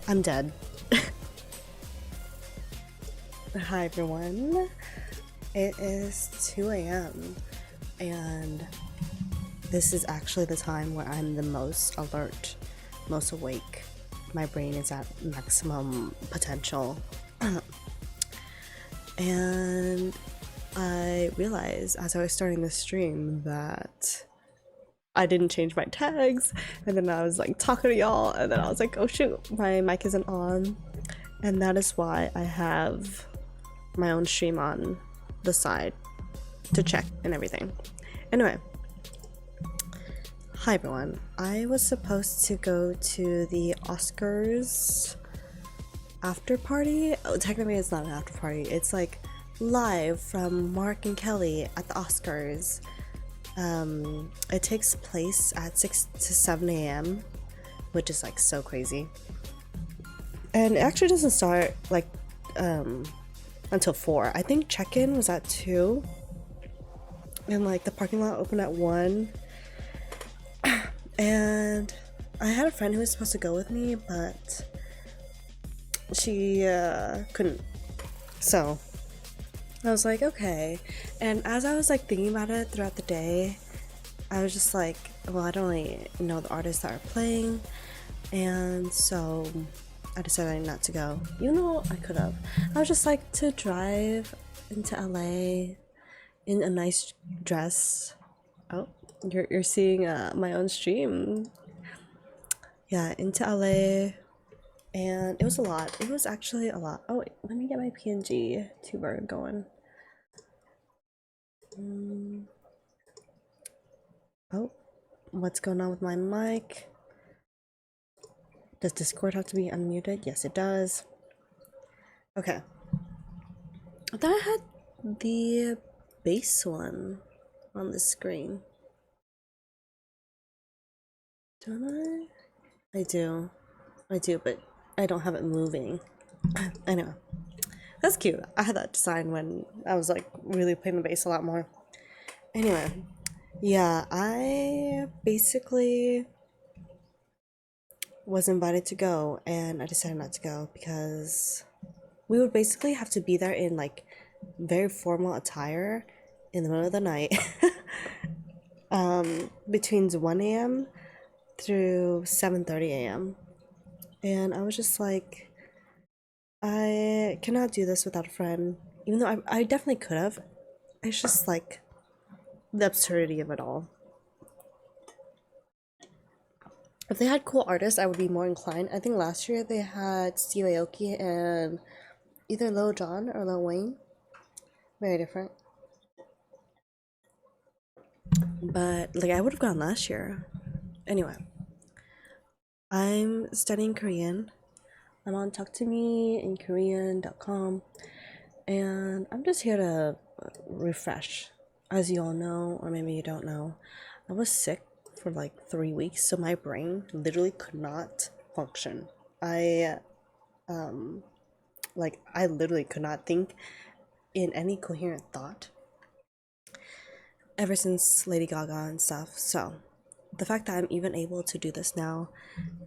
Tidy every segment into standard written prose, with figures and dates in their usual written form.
I'm dead. Hi everyone. It is 2 a.m. and this is actually the time where I'm the most alert, most awake. My brain is at maximum potential. And I realized as I was starting the stream that I didn't change my tags, and then I was like talking to y'all, and then I was like, oh shoot, my mic isn't on. And that is why I have my own stream on the side to check and everything. Anyway, hi everyone. I was supposed to go to the Oscars after party. Oh, technically it's not an after party. It's like live from Mark and Kelly at the Oscars. It takes place at 6 to 7 a.m., which is like so crazy. And it actually doesn't start like until 4. I think check-in was at 2. And like the parking lot opened at 1. And I had a friend who was supposed to go with me, but she couldn't. So I was like, okay. And as I was like thinking about it throughout the day, I was just like, well, I don't really know the artists that are playing, and so I decided not to go. You know, I could have. I was just like to drive into LA in a nice dress. Oh, you're seeing my own stream. Yeah, into LA, and it was a lot. It was actually a lot. Oh wait, let me get my PNG tuber going. Oh, what's going on with my mic? Does Discord have to be unmuted? Yes, it does. Okay. I thought I had the base one on the screen. Don't I? I do, but I don't have it moving. I know. That's cute. I had that design when I was like really playing the bass a lot more. Anyway, yeah, I basically was invited to go and I decided not to go because we would basically have to be there in like very formal attire in the middle of the night between 1 a.m. through 7:30 a.m. And I was just like, I cannot do this without a friend. Even though I definitely could have. It's just like the absurdity of it all. If they had cool artists, I would be more inclined. I think last year they had Steve Aoki and either Lil Jon or Lil Wayne. Very different. But like I would have gone last year. Anyway, I'm studying Korean. I'm on talktome in Korean.com, and I'm just here to refresh. As you all know, or maybe you don't know, I was sick for like 3 weeks, so my brain literally could not function. I literally could not think in any coherent thought ever since Lady Gaga and stuff. So the fact that I'm even able to do this now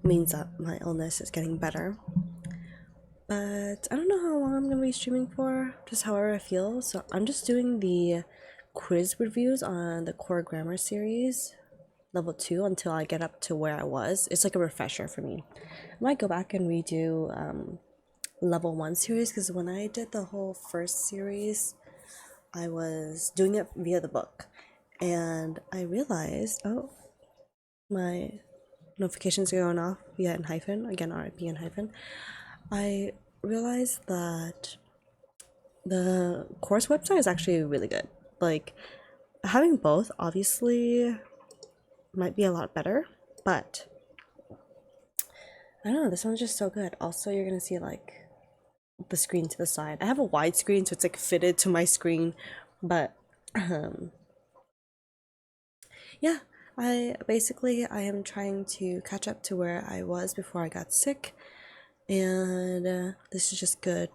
means that my illness is getting better. But I don't know how long I'm gonna be streaming for, just however I feel. So I'm just doing the quiz reviews on the core grammar series level 2 until I get up to where I was. It's like a refresher for me. I might go back and redo level 1 series because when I did the whole first series, I was doing it via the book, and I realized, oh, my notifications are going off via Enhypen, again RIP Enhypen. I realized that the course website is actually really good. Like, having both obviously might be a lot better, but I don't know, this one's just so good. Also, you're gonna see like the screen to the side. I have a wide screen, so it's like fitted to my screen, but yeah, I am trying to catch up to where I was before I got sick, and this is just good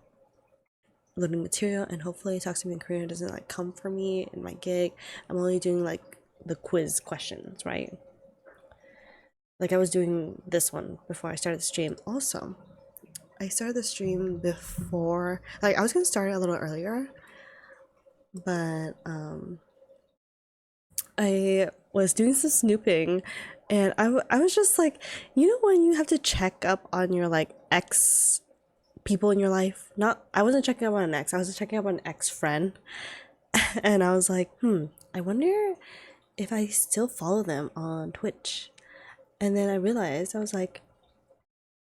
learning material, and hopefully Talk to Me in Korean doesn't like come for me in my gig. I'm only doing like the quiz questions, right? Like I was doing this one before I started the stream. Also, I started the stream before, like I was gonna start it a little earlier, but I was doing some snooping, and I was just like, you know, when you have to check up on your like ex people in your life. Not, I wasn't checking up on an ex. I was checking up on an ex friend, and I was like, I wonder if I still follow them on Twitch. And then I realized I was like,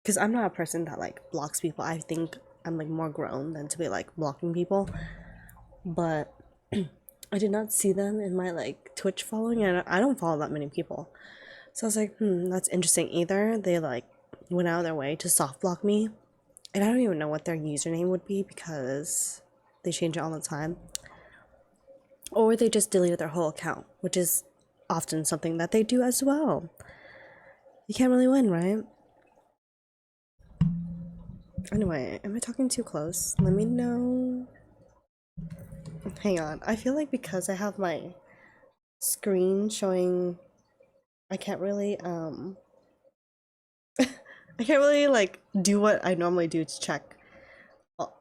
because I'm not a person that like blocks people. I think I'm like more grown than to be like blocking people. But I did not see them in my like Twitch following, and I don't follow that many people. So I was like, that's interesting. Either they like went out of their way to soft block me, and I don't even know what their username would be because they change it all the time, or they just deleted their whole account, which is often something that they do as well. You can't really win, right? Anyway, am I talking too close? Let me know. Hang on. I feel like because I have my screen showing, I can't really I can't really like do what I normally do to check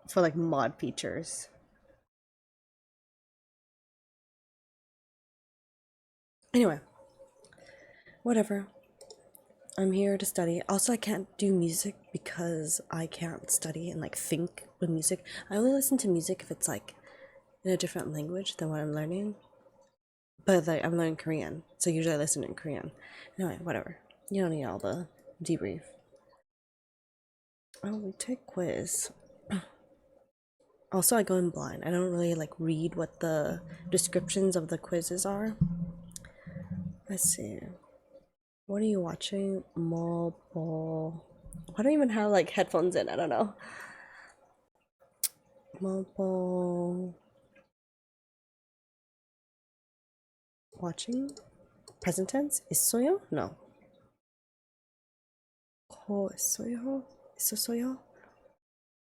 for like mod features. Anyway, whatever. I'm here to study. Also, I can't do music because I can't study and like think with music. I only listen to music if it's like in a different language than what I'm learning. But like I'm learning Korean, so usually I listen in Korean. Anyway, whatever. You don't need all the debrief. Oh, we take quiz. Also, I go in blind. I don't really like read what the descriptions of the quizzes are. Let's see. What are you watching? Mobile. I don't even have like headphones in. I don't know. Mobile. Watching? Present tense? 있어요? No. 거 있어요? 있었어요?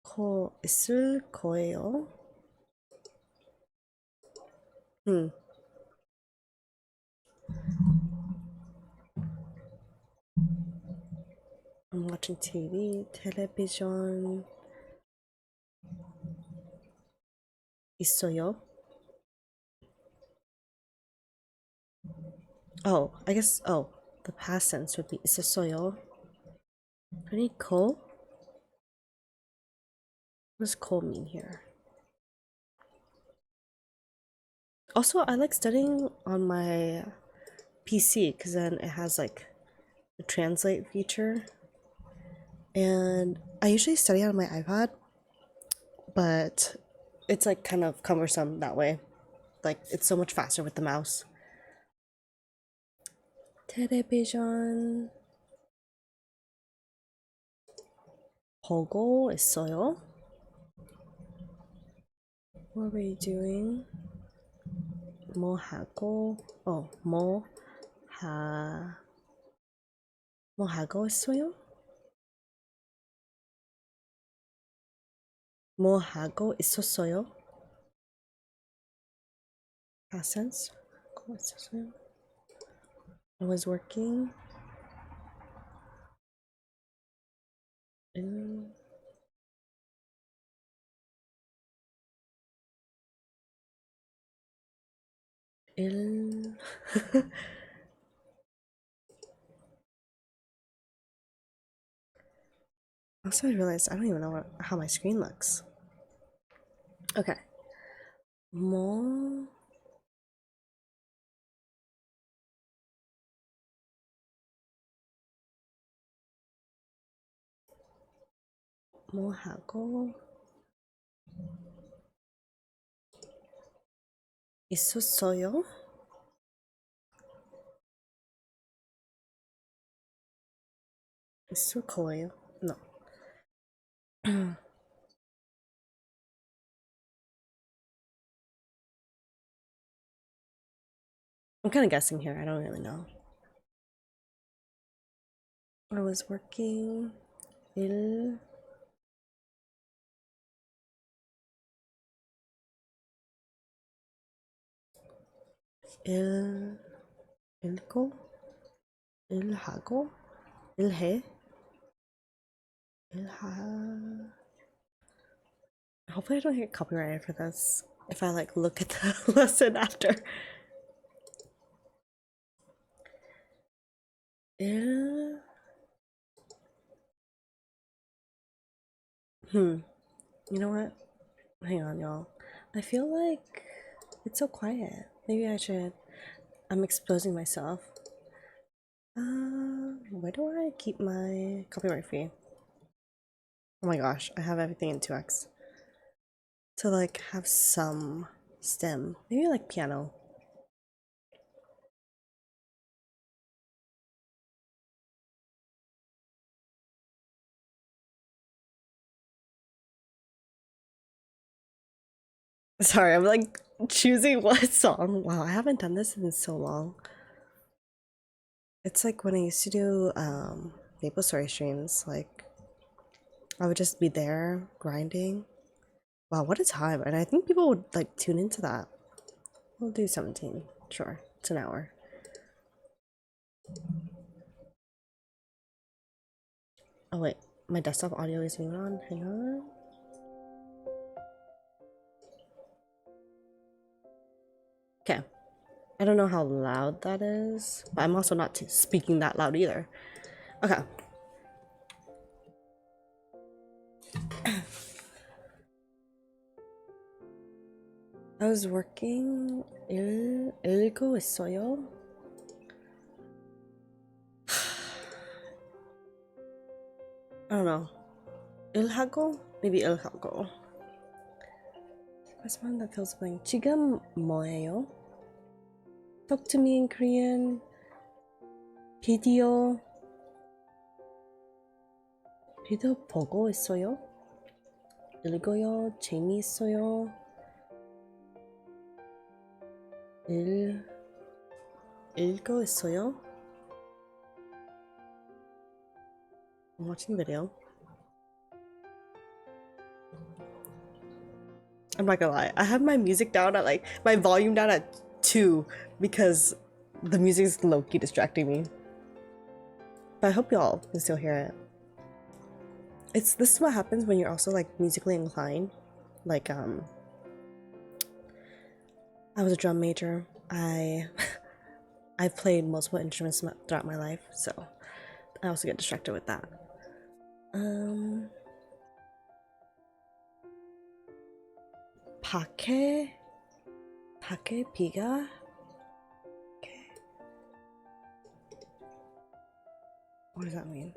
거 있을 거예요? Hmm. I'm watching TV. television. 있어요? Oh, I guess, oh, the past tense would be 있었어요. Any ko? What does ko mean here? Also, I like studying on my PC because then it has like the translate feature. And I usually study on my iPad, but it's like kind of cumbersome that way. Like it's so much faster with the mouse. television 보고 있어요. What were you doing? 뭐 하고? 뭐 하고 있어요? 뭐 하고 있었어요? Past tense. 하고 있었어요. I was working in il Also, I realized I don't even know how my screen looks. Okay. 뭐 뭐 하고 있었어요? 있을 거예요? No. I'm kind of guessing here. I don't really know. I was working il il 일고 일하고 일해 Hopefully I don't get copyrighted for this if I like look at the lesson after. You know what? Hang on, y'all. I feel like it's so quiet. Maybe I should. I'm exposing myself. Where do I keep my copyright free? Oh my gosh, I have everything in 2x. To like have some stem. Maybe like piano. Sorry, I'm like choosing what song. Wow, I haven't done this in so long. It's like when I used to do Maple Story streams, like I would just be there grinding. Wow, what a time. And I think people would like tune into that. We'll do 17. Sure. It's an hour. Oh wait, my desktop audio isn't even on. Hang on. Okay. I don't know how loud that is, but I'm also not speaking that loud either. Okay. I was working. 읽고 있어요. I don't know. 일하고? Maybe 일하고. Where's one that feels blank? 지금 뭐예요? Talk to me in Korean. 비디오 보고 있어요? 읽어요? 재미있어요? 읽고 있어요? I'm watching the video. I'm not gonna lie, I have my music down at like my volume down at 2 because the music is low-key distracting me. But I hope y'all can still hear it. This is what happens when you're also like musically inclined. Like I was a drum major. I've played multiple instruments throughout my life, so I also get distracted with that. 밖에 비가. Okay. What does that mean?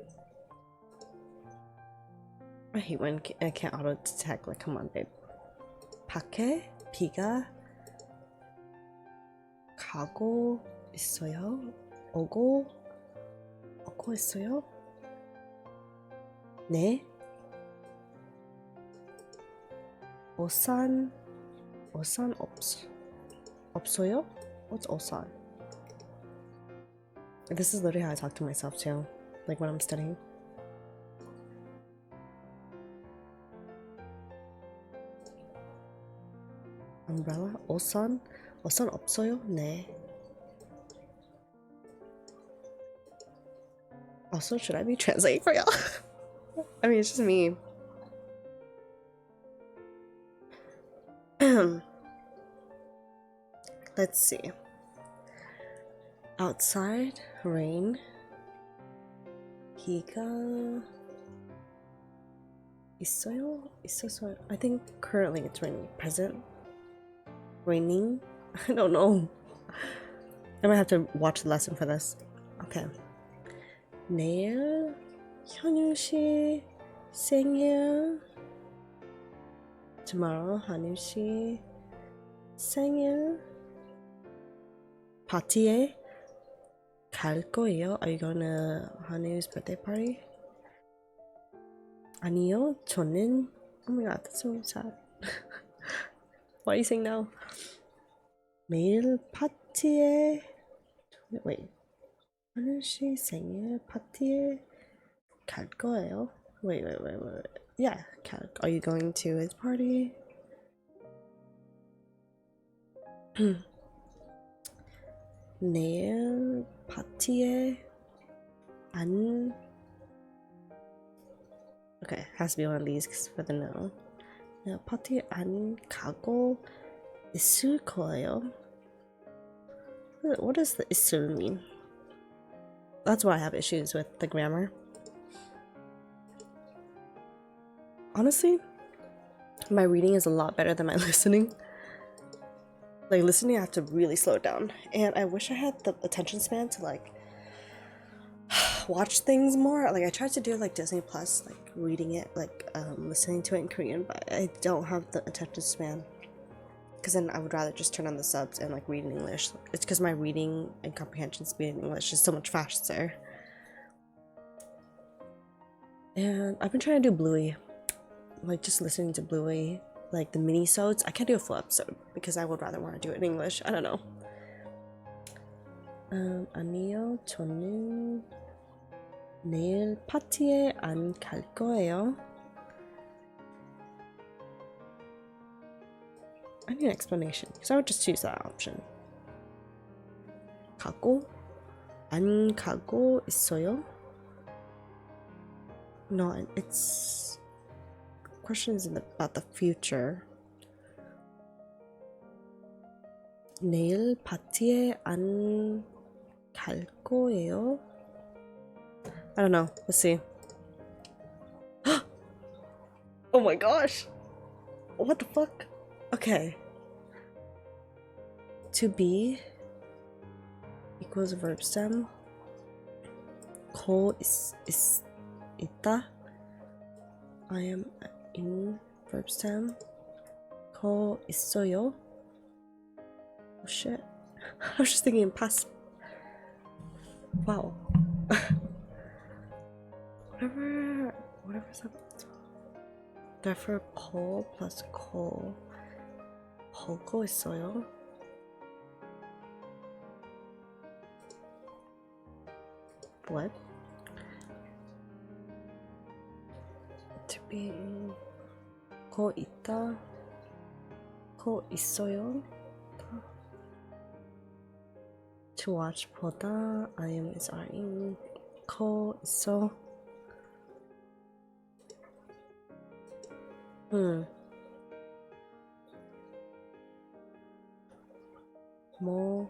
I hate when I can't auto detect. Like, come on, babe. 밖에 비가 가고 있어요. 오고 있어요. 네. 오산 없어요? What's 오산? This is literally how I talk to myself too, like when I'm studying. Umbrella? 오산 없어요? 네. Also, should I be translating for y'all? I mean, it's just me. Let's see. Outside, rain. 비가 있어요? I think currently it's raining. Present? Raining? I don't know. I might have to watch the lesson for this. Okay. 내일 현유 씨 생일. Tomorrow, 한유 씨 생일. 파티에 갈 거예요. Are you going to 한유's birthday party? 아니요, 저는. Oh my god, that's so sad. Why are you saying no? 매일 파티에. Wait. 한유 씨 생일 파티에 갈 거예요. Wait. Yeah, are you going to his party? 내일 파티에 안 Okay, has to be one of these for the no. 네, 파티 안 가고 있을 거예요. What does the 있을 mean? That's why I have issues with the grammar. Honestly, my reading is a lot better than my listening. Like listening, I have to really slow it down, and I wish I had the attention span to like watch things more. Like I tried to do like Disney Plus, like reading it, like listening to it in Korean, but I don't have the attention span. Because then I would rather just turn on the subs and like read in English. It's because my reading and comprehension speed in English is so much faster. And I've been trying to do Bluey, like just listening to Bluey, like the mini-sodes. I can't do a full episode because I would rather want to do it in English. I don't know. 아니요, 저는 내일 파티에 안 갈 거예요. I need an explanation, so I would just choose that option. 가고, 안 가고 있어요? No, it's... question is about the future. 내일 파티에 안 갈 거예요? I don't know. Let's see. Oh my gosh! What the fuck? Okay. To be equals verb stem. 거 있다. I am in verb stem. 거 있어요. Oh shit. I was just thinking past. Wow. whatever's up. Therefore, 거 plus 거. 보고 있어요. What? To be 거 있다. 거 있어요. To watch 보다. I am is are in. 거 있어. More.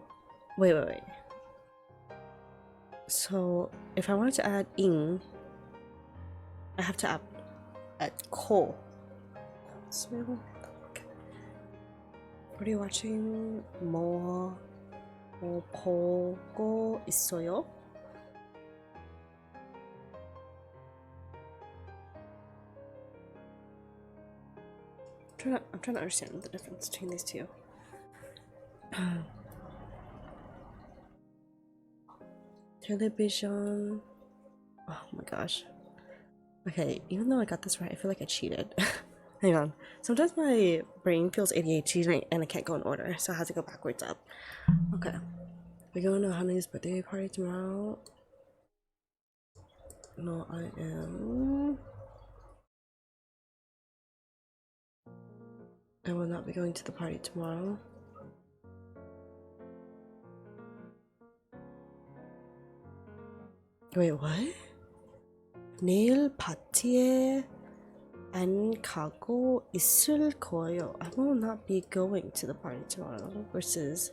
Wait. So if I wanted to add ing, I have to add ko. So what are you watching? 뭐 보고 있어요? I'm trying to understand the difference between these two. Television. Oh my gosh. Okay, even though I got this right, I feel like I cheated. Hang on. Sometimes my brain feels ADHD and I can't go in order, so I have to go backwards up. Okay. We're going to Honey's birthday party tomorrow. No, I am. I will not be going to the party tomorrow. Wait, what? 내일 파티에 안 가고 있을 거예요. I will not be going to the party tomorrow. Versus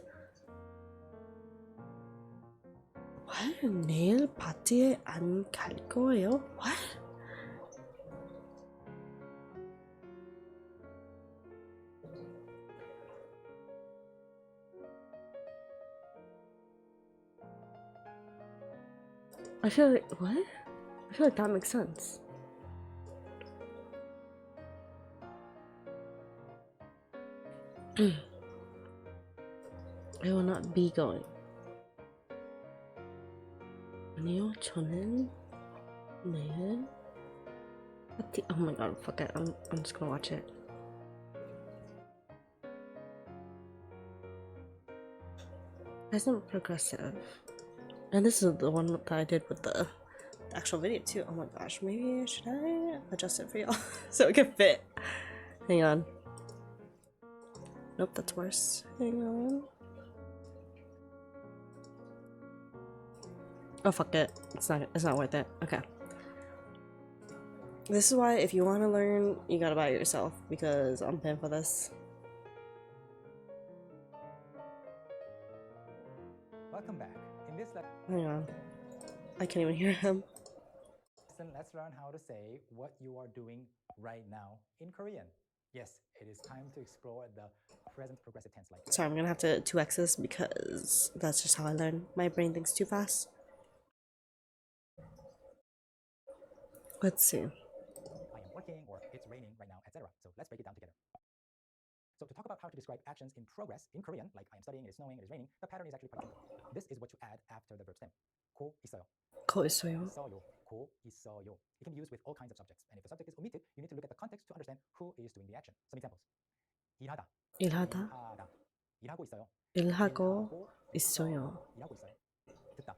what? 내일 파티에 안 갈 거예요? What? I feel like what? I feel like that makes sense. I will not be going. 아니요, 저는 내일 파티. Oh my god, fuck it. I'm just gonna watch it. That's not progressive. And this is the one that I did with the actual video too. Oh my gosh, maybe should I adjust it for y'all so it can fit? Hang on. Nope, that's worse. Hang on. Oh fuck it. It's not worth it. Okay. This is why if you want to learn, you gotta buy it yourself because I'm paying for this. Welcome back. In this Hang on. I can't even hear him. lesson, let's learn how to say what you are doing right now in Korean. Yes, it is time to explore the present progressive tense like Sorry, I'm gonna have to 2x this because that's just how I learn. My brain thinks too fast. Let's see. I am working or it's raining right now, etc. So let's break it down together. So to talk about how to describe actions in progress in Korean, like I am studying, it is snowing, it is raining, the pattern is actually quite simple. This is what you add after the verb stem. 고 있어요. 고 있어요. 있어요. 고 있어요. It can be used with all kinds of subjects. And if the subject is omitted, you need to look at the context to understand who is doing the action. Some examples. 일하다. 일하다. 일하다. 일하고 있어요. 일하고 있어요. 일하고 있어요. 듣다.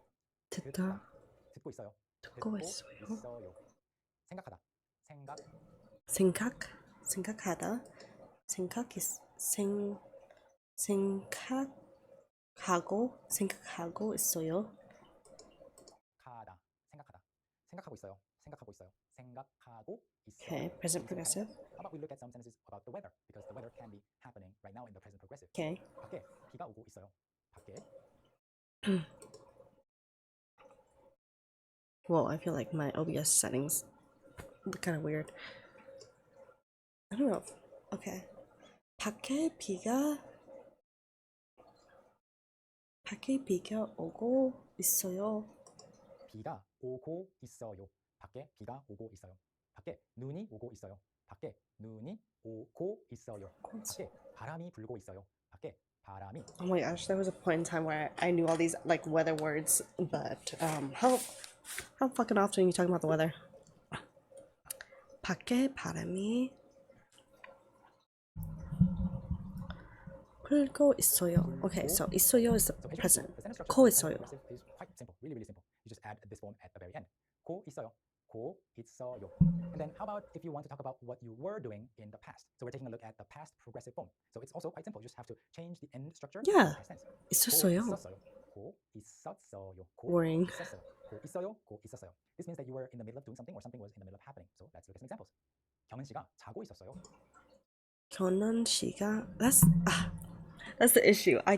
듣다. 듣고 있어요. 듣고 있어요. 생각하다. 생각하다. 생각하고 있어요. 생각하고 있어요. 생각하고 있어요. 생각하고 있어요. Okay, present progressive. How about we look at some sentences about the weather because the weather can be happening right now in the present progressive. Okay. 밖에 비가 오고 있어요. 밖에. Whoa, I feel like my OBS settings look kind of weird. I don't know. Okay. 밖에 비가 오고 있어요. 비가 오고 있어요. 밖에 비가 오고 있어요. 밖에 눈이 오고 있어요. 밖에 눈이 오고 있어요. 밖에 바람이 불고 있어요. 밖에 바람이. Oh my gosh, there was a point in time where I knew all these like weather words, but how fucking often are you talking about the weather? 밖에 바람이 불고 있어요. Okay, so 있어요 is the present. 고 있어요. is quite simple, really simple. You just add this form at the very end. 고 있어요. 고 있어요. And then how about if you want to talk about what you were doing in the past? So we're taking a look at the past progressive form. So it's also quite simple. You just have to change the end structure. Yeah. To past tense. 있었어요. 고 있었어요. 고 Boring. 있었어요. 고 있어요. 고 있었어요. This means that you were in the middle of doing something or something was in the middle of happening. So let's look at some examples. 경은 씨가 자고 있었어요. 경은 씨가 that's the issue. I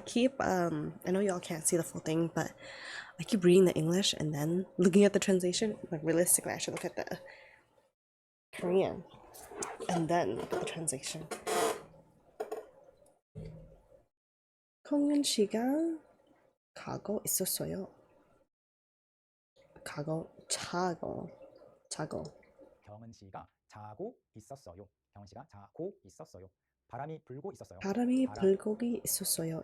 know y'all can't see the full thing, but I keep reading the English and then looking at the translation. But realistically, I should look at the Korean and then look at the translation. 경은 씨가 가고 있었어요. 자고. 경은 씨가 자고 있었어요. 경은 씨가 자고 있었어요. 바람이 불고 있었어요. 바람이 불고 있었어요.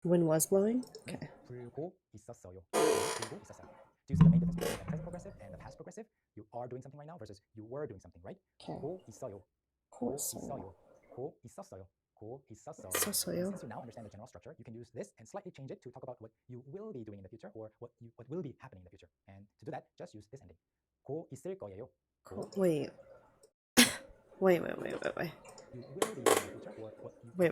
Wind was blowing? Okay. 불고 있었어요. 불고 있었어요. Do you see the main difference between the present progressive and the past progressive? You are doing something right now versus you were doing something, right? Okay. 고 있어요. 고 고 있어요. 있어요. 고 있었어요. 고 있었어요. 있었어요. Since you now understand the general structure, you can use this and slightly change it to talk about what you will be doing in the future or what will be happening in the future. And to do that, just use this ending. 고 있을 거예요. Wait. Wait. You will be doing in the future or what you Wait.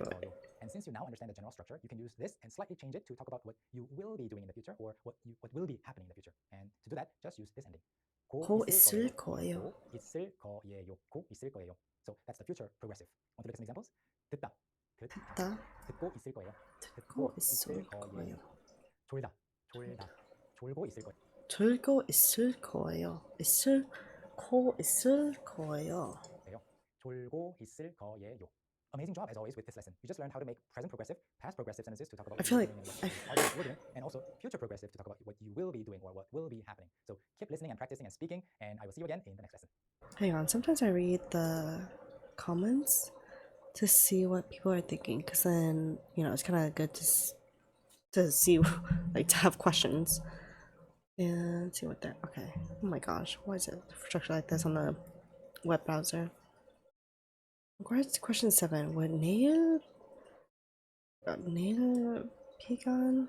And since you now understand the general structure, you can use this and slightly change it to talk about what you will be doing in the future or what will be happening in the future. And to do that, just use this ending. 고 있을 거예요. 고 있을 거예요. 고 있을 거예요. So that's the future progressive. Want to look at some examples? 듣다. 듣고 있을 거예요. 듣고 있을 거예요. 졸다. 졸고 있을 거예요. 졸고 있을 거예요. 있을 거예요. 졸고 있을 거예요. Amazing job as always with this lesson. You just learned how to make present progressive, past progressive sentences to talk about I feel like and also future progressive to talk about what you will be doing or what will be happening. So keep listening and practicing and speaking, and I will see you again in the next lesson. Hang on, sometimes I read the comments to see what people are thinking, because then, it's kind of good to see, like, to have questions and see what they're okay. Oh my gosh, why is it structured like this on the web browser? Question 7. Would nail 피간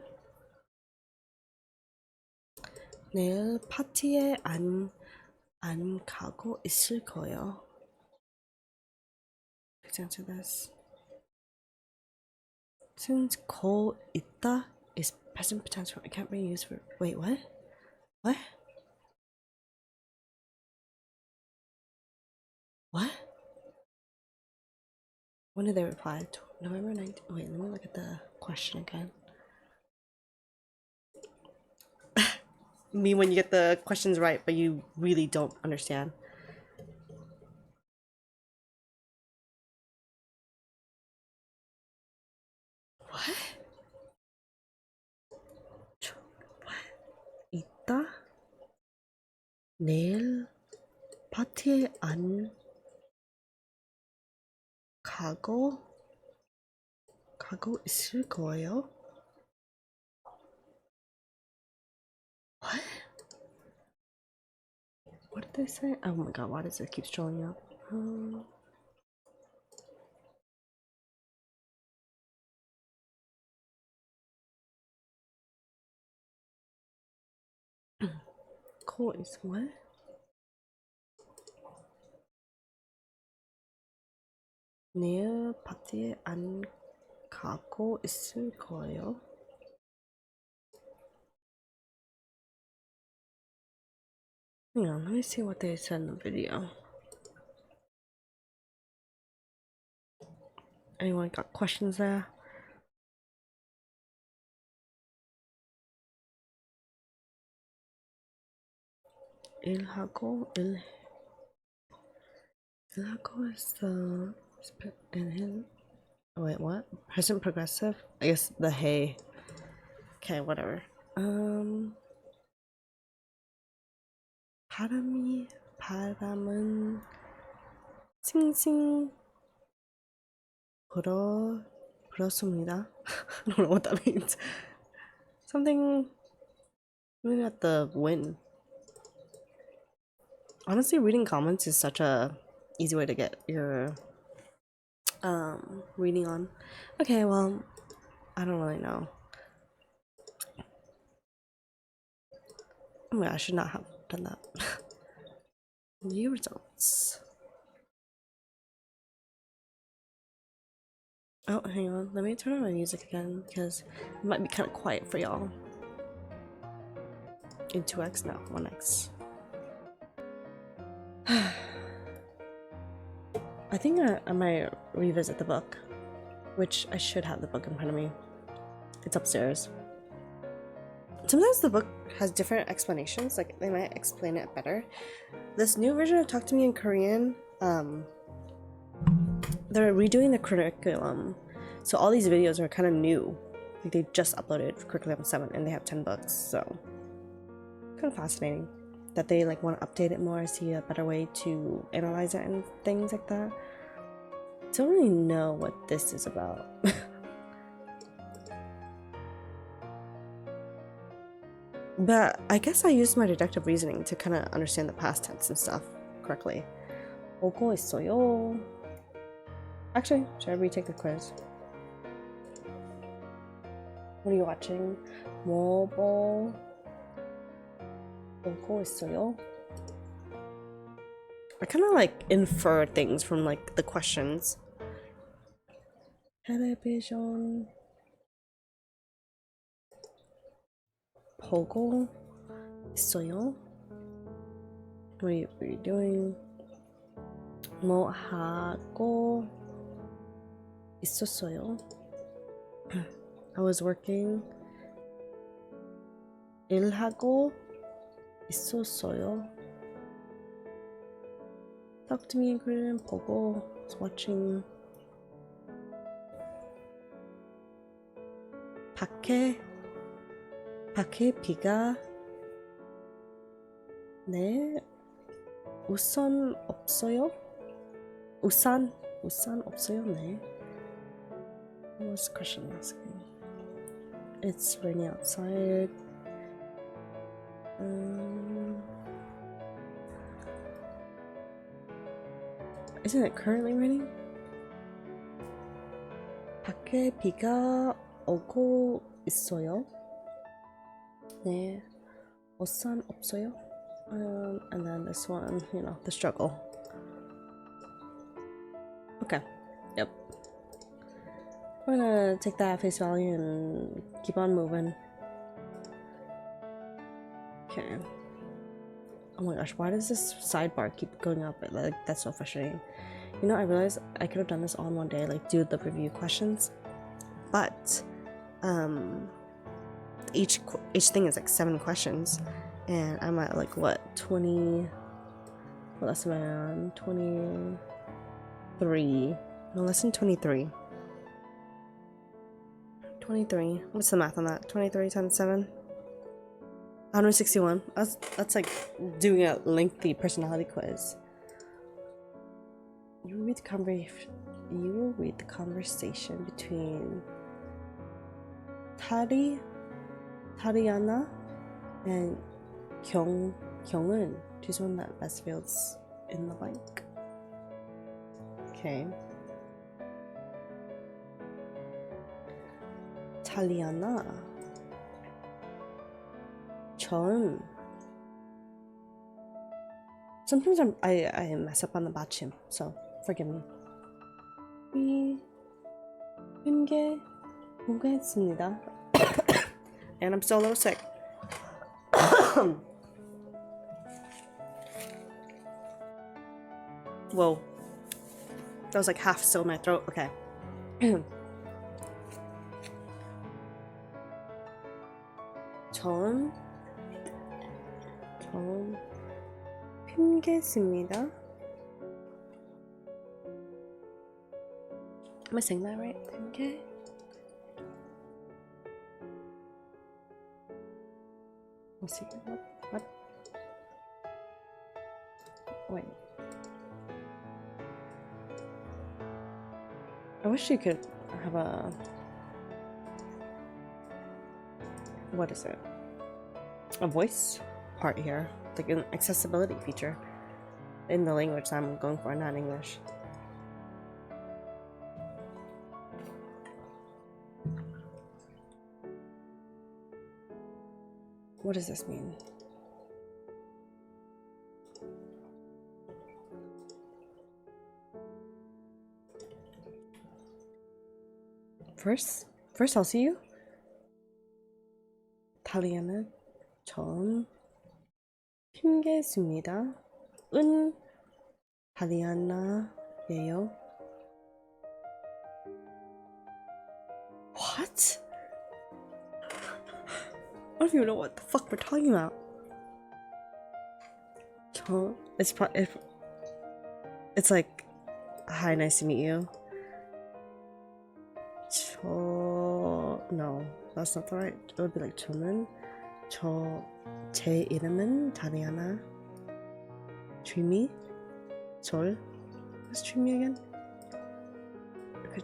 내일 파티에 안 가고 있을 거예요. Answer this. Since 고 있다 is present potential, it can't be used for. Wait, what? What? What? When did they reply? November 19th. Wait, let me look at the question again. Me when you get the questions right, but you really don't understand. What? 있다? 내일 파티에 안 가고 있을 거예요? What? What did they say? Oh my god, why does it keep showing up? Cool is what? 내일 파티에 안 가고 있을 거예요? Hang on, let me see what they said in the video. Anyone got questions there? 일하고 is the wait, what? Present progressive? I guess the hey. Okay, whatever. 바람은 싱싱 불었습니다. I don't know what that means. Something at the wind. Honestly, reading comments is such a easy way to get your reading on. Okay, well, I don't really know. Oh my god, I should not have done that. View results. Oh, hang on. Let me turn on my music again because it might be kind of quiet for y'all. In 2x? No, 1x. I think I might revisit the book, which I should have the book in front of me. It's upstairs. Sometimes the book has different explanations, like they might explain it better. This new version of Talk to Me in Korean, they're redoing the curriculum, so all these videos are kind of new. Like they just uploaded Curriculum 7 and they have 10 books, so kind of fascinating that they like want to update it more, see a better way to analyze it and things like that. Don't really know what this is about. But I guess I used my deductive reasoning to kind of understand the past tense and stuff correctly. 오고 있어요. Actually, should I retake the quiz? What are you watching? 뭐 보고 있어요? I kind of like infer things from like the questions. Television. 보고 있어요? What are you doing? 뭐 하고 있었어요? I was working. 일하고 있었어요. Talk to me in Korean. 보고 was watching. 밖에 비가 네 우산 없어요? 우산 없어요? 네. What was the question asking? It's raining outside. Isn't it currently raining? 밖에 비가 오고 있어요? 네. 우산 없어요? And then this one, you know, the struggle. Okay. Yep. We're gonna take that at face value and keep on moving. Okay. Oh my gosh, why does this sidebar keep going up? Like, that's so frustrating. You know, I realized I could have done this all in one day, like do the review questions, but each thing is like 7 questions, and I'm at like what 20? What lesson am I on? 23. No, lesson 23. 23. What's the math on that? 23 times 7. 161. That's like doing a lengthy personality quiz. You will read the conversation between Tariana and Kyunghoon. She's one that best feels in the blank. Okay. Taliana. Chon. Sometimes I mess up on the bachim, so forgive me. 공개했습니다. And I'm still a little sick. Whoa. That was like half still in my throat. Okay. 전 핑계습니다. Am I saying that right? 핑계? Let's see. What? Wait. I wish you could have a... What is it? A voice part here. Like an accessibility feature. In the language that I'm going for, not English. What does this mean? First I'll see you. 탈리아는 전 핑계습니다. 은 탈리아나예요. What? I don't even know what the fuck we're talking about. It's like, hi, nice to meet you. No, that's not the right. It would be like 제 이름은 다리아나. Dreamy? Sol? What's dreamy again?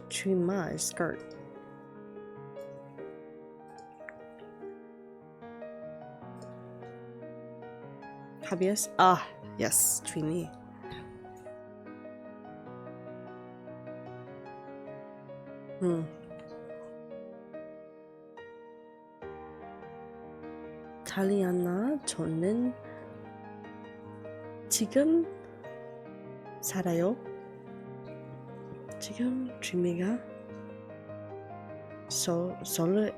Dreama is skirt. Hobbyist? Ah, yes, dreamy. 탈리아나, 저는 지금 살아요. 지금 dreamy가 솔에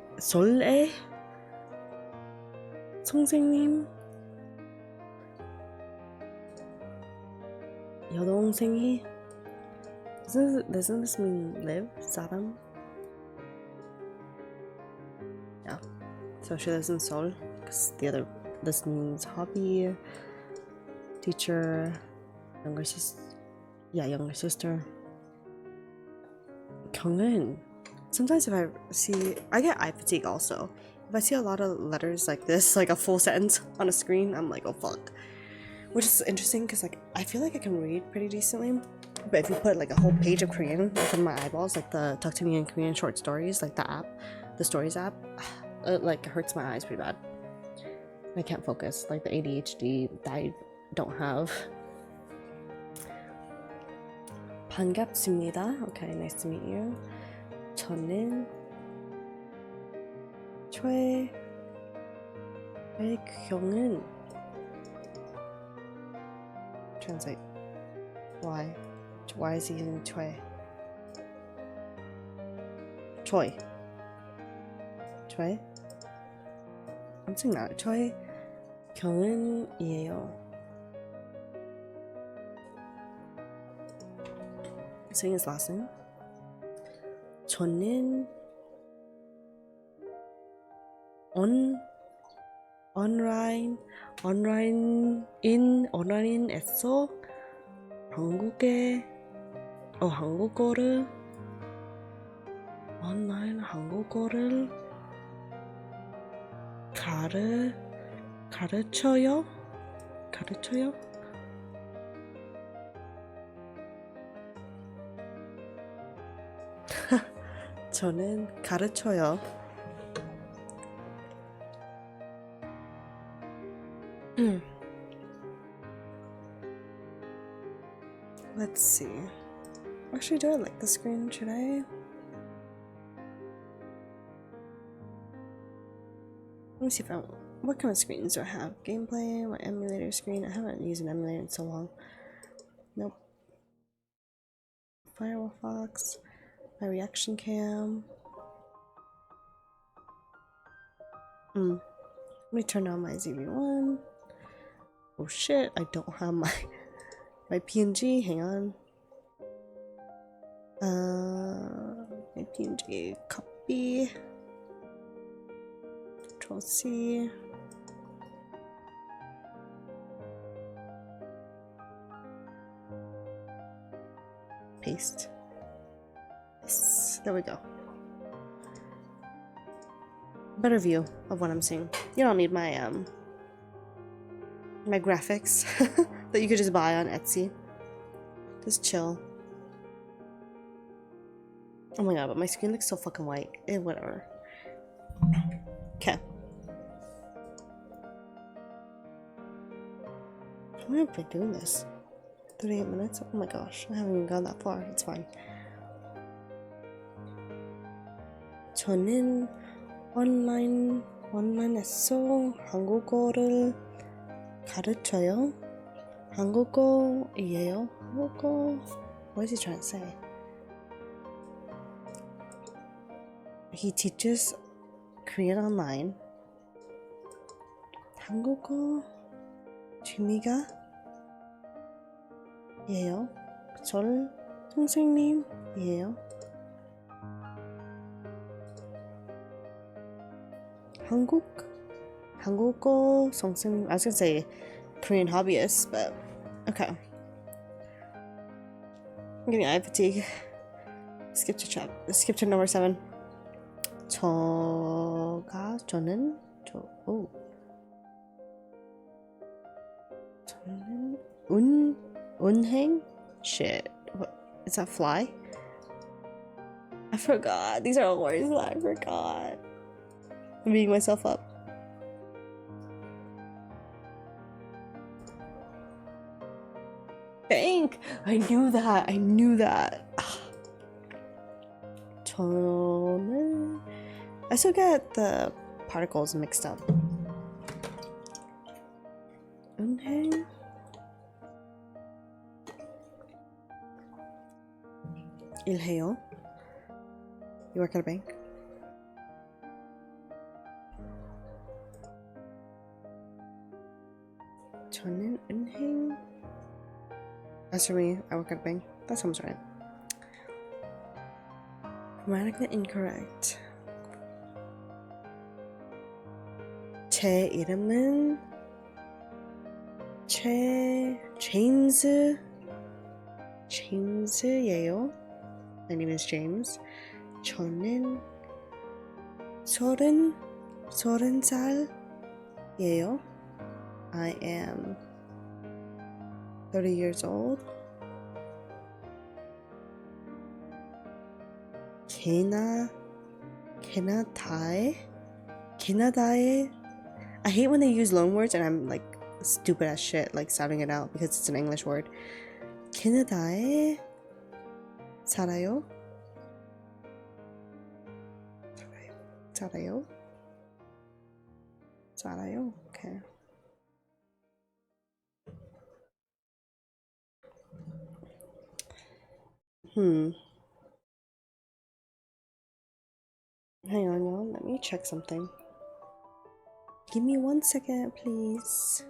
선생님 여동생이 doesn't this mean live? 사람? Yeah. So she lives in Seoul because this means hobby, teacher, younger sister. 경은. Sometimes if I get eye fatigue also. If I see a lot of letters like this, like a full sentence on a screen, I'm like, oh fuck. Which is interesting because like I feel like I can read pretty decently, but if you put like a whole page of Korean like in my eyeballs, like the Talk to Me in Korean short stories, like the stories app, it like hurts my eyes pretty bad. I can't focus, like the ADHD that I don't have. 반갑습니다. Okay, nice to meet you. 저는 최경은. Translate. Why? Why is he using Choi? I'm saying that. 경은이에요. saying his last name. 저는 온라인에서 온라인 한국어를 가르쳐요? 저는 가르쳐요. Let's see. Actually, do I like the screen? Should I? Let me see if what kind of screens do I have? Gameplay, my emulator screen. I haven't used an emulator in so long. Nope. Firefox, my reaction cam. Let me turn on my ZV1. Oh shit, I don't have my PNG. Hang on. My PNG copy. Control C. Paste. Yes, there we go. Better view of what I'm seeing. You don't need my my graphics that you could just buy on Etsy. Just chill. Oh my god, but my screen looks so fucking white. Whatever. Okay. How long have I been doing this? 38 minutes? Oh my gosh, I haven't even gone that far. It's fine. 저는 온라인에서 한국어를 가르쳐요. 한국어이에요. 한국어. What is he trying to say? He teaches Korean online. 한국어 취미가 예요. 저를 선생님이에요. 한국어 선생님. I was gonna say Korean hobbyist, but okay. I'm getting eye fatigue. Skip to number 7. 저는 운행? Shit. What? Is that fly? I forgot. These are all words that I forgot. I'm beating myself up. Bank! I knew that. 저는... I still get the particles mixed up. 운행? 일해요? You work at a bank? 저는 은행. As for me, I work at a bank. That sounds right. Grammatically incorrect. 제 이름은 제임스예요. My name is James. 저는 30살이에요. I am 30 years old. 캐나다에 I hate when they use loan words and I'm like stupid as shit like sounding it out because it's an English word. 캐나다에 살아요. Okay. Hang on, y'all. Let me check something. Give me 1 second, please.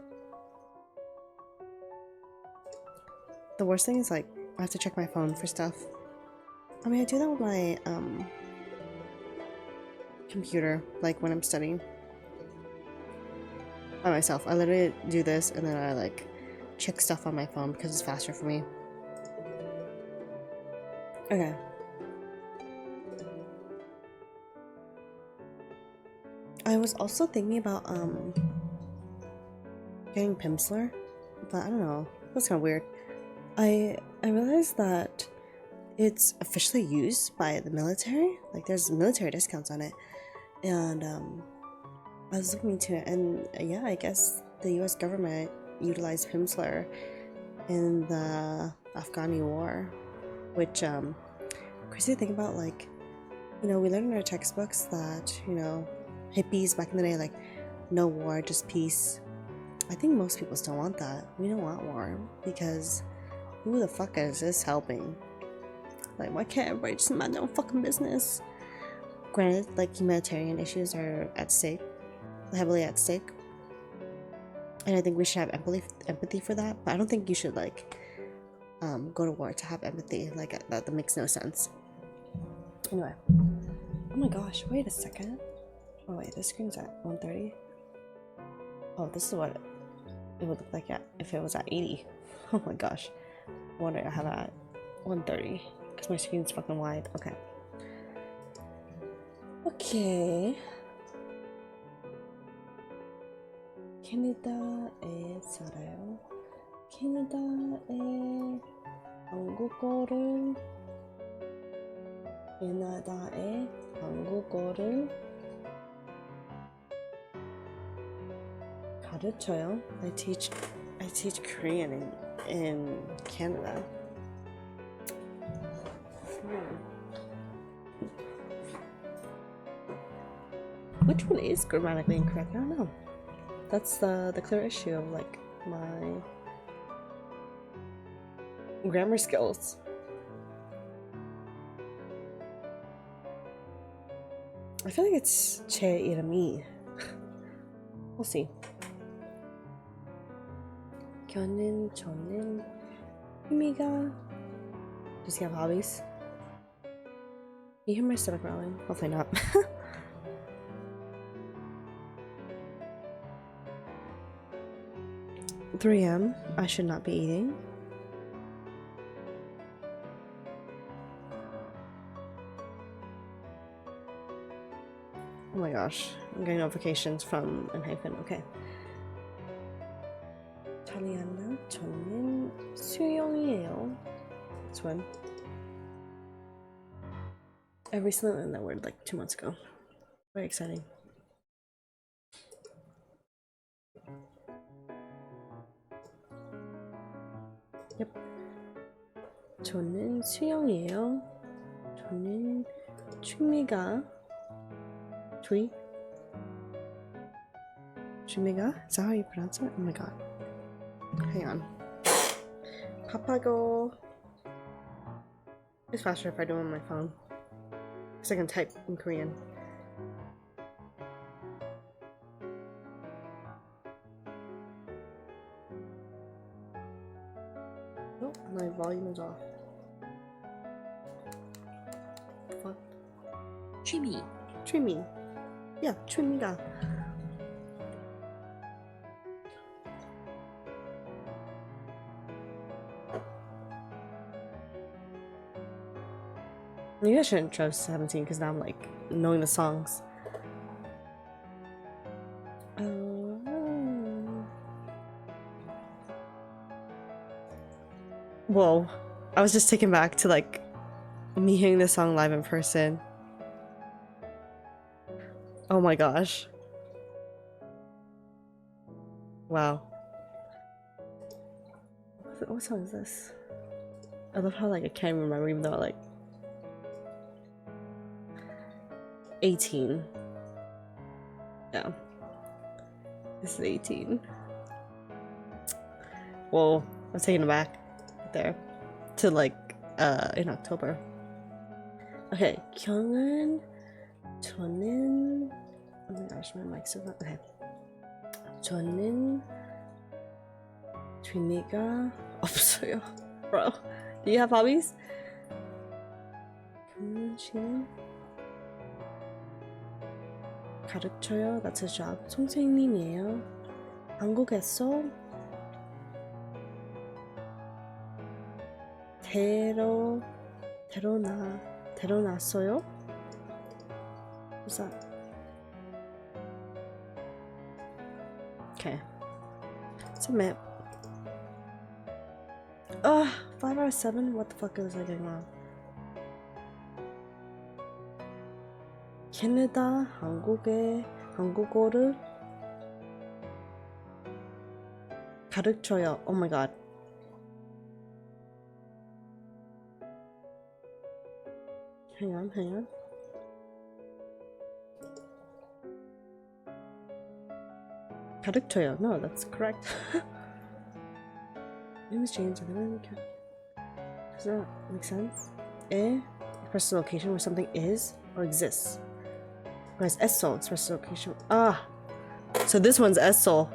The worst thing is like I have to check my phone for stuff. I mean, I do that with my computer, like when I'm studying by myself. I literally do this and then I like check stuff on my phone because it's faster for me. Okay. I was also thinking about getting Pimsleur, but I don't know. That's kind of weird. I realized that it's officially used by the military. Like there's military discounts on it, and I was looking into it, and yeah, I guess the U.S. government utilized Pimsleur in the Afghani war, which crazy to think about. Like, you know, we learned in our textbooks that, you know, hippies back in the day, like, no war, just peace. I think most people still want that. We don't want war because who the fuck is this helping? Like, why can't everybody just mind their own fucking business? Granted, like, humanitarian issues are at stake, heavily at stake, and I think we should have empathy for that. But I don't think you should like go to war to have empathy. Like that makes no sense. Anyway, oh my gosh, wait a second. Oh wait, this screen's at 130. Oh, this is what it would look like if it was at 80. Oh my gosh, I wonder I have it at 130 because my screen's fucking wide. Okay. Okay. 캐나다에 살아요. 캐나다에 한국어를 가르쳐요. I teach Korean in Canada. Which one is grammatically incorrect? I don't know. That's the clear issue of like my grammar skills. I feel like it's 제 이름이. We'll see. 저는 희미가. Does he have hobbies? You hear my stomach growling? Hopefully not. 3 a.m. I should not be eating. Oh my gosh, I'm getting notifications from Enhypen. Okay. Taliana, 저는 수영이에요. Swim. I recently learned that word like 2 months ago. Very exciting. Yep. 저는 수영이에요. 저는 취미가 취미가? Is that how you pronounce it? Oh my god. Hang on. Papago. It's faster if I do it on my phone. Because I can type in Korean. Oh, my volume is off. Fuck. 취미. Yeah, 취미가. Maybe I shouldn't trust 17 because now I'm like knowing the songs. Whoa. I was just taken back to like me hearing this song live in person. Oh my gosh. Wow. What song is this? I love how like I can't remember even though like 18. Yeah. This is 18. Whoa, I'm taken aback there to like in October. Okay, 저는 oh my gosh, my mic's so loud. Okay. 저는 취미가 없어요. Bro, do you have hobbies? 씨는 가르쳐요. That's his job. 선생님이에요. 한국에서 데려났어요? What's that? Okay. Submit. 5 out of 7? What the fuck is I doing wrong? 캐나다, 한국어를 가르쳐요. Oh my god. Hang on. 가르쳐요. No, that's correct. Name is James. Does that make sense? Expresses the location where something is or exists. Whereas Esso expresses the location. So this one's Esso.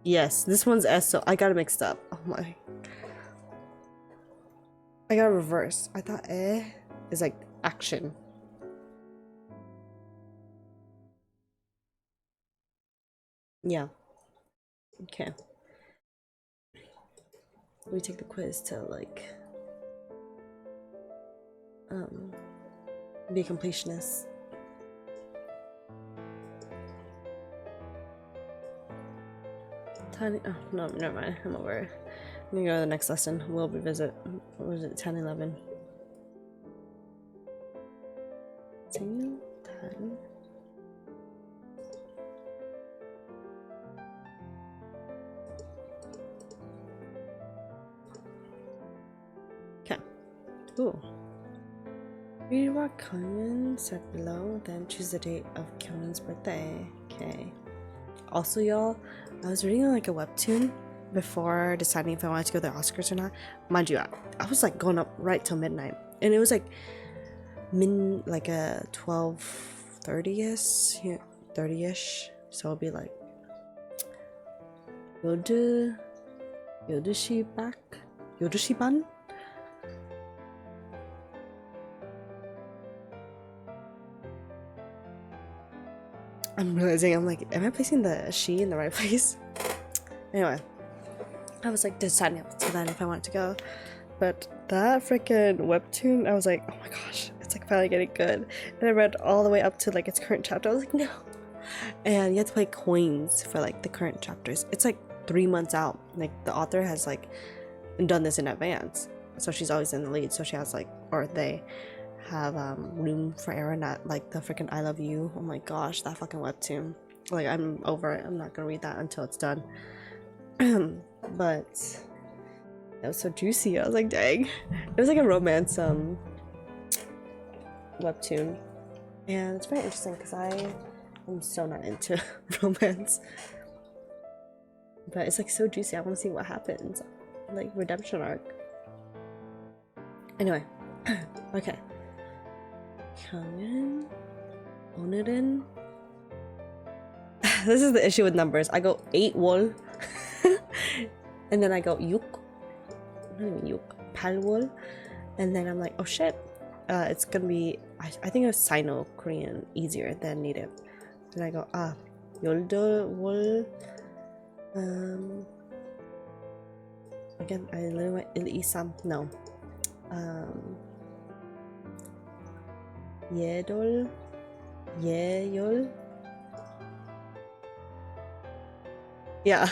Yes, this one's Esso. I got it mixed up. Oh my. I got reverse. I thought is like action. Yeah. Okay. We take the quiz to like be a completionist. Tiny. Oh no, never mind. I'm over it. I'm gonna go to the next lesson. We'll revisit. What was it? 10, 11. 10. Okay. Ooh. Read what Kyun said below, then choose the date of Kyun's birthday. Okay. Also, y'all, I was reading like a webtoon before deciding if I wanted to go to the Oscars or not. Mind you, I was like going up right till midnight, and it was like a 12:30ish, 30ish. So it'll be like 12시 back, 12시 반. I'm realizing I'm like, am I placing the she in the right place? Anyway, I was like deciding up to then if I wanted to go, but that freaking webtoon, I was like, oh my gosh, it's like finally getting good. And I read all the way up to like its current chapter. I was like, no. And you have to pay coins for like the current chapters. It's like 3 months out. Like the author has like done this in advance, so she's always in the lead. So she has like, or they have room for error, not like the freaking I Love You. Oh my gosh, that fucking webtoon. Like I'm over it. I'm not gonna read that until it's done. But it was so juicy. I was like, dang. It was like a romance webtoon, and it's very interesting because I am so not into romance, but it's like so juicy. I want to see what happens, like redemption arc. Anyway, okay. Kyungin, 오늘은. This is the issue with numbers. I go 8월, and then I go 6. Not even 6. 8월, and then I'm like, oh shit. It's gonna be. I think it was Sino-Korean easier than native. Then I go 8월. Again, I literally went 1, 2, 3. No. 예열. Yeah,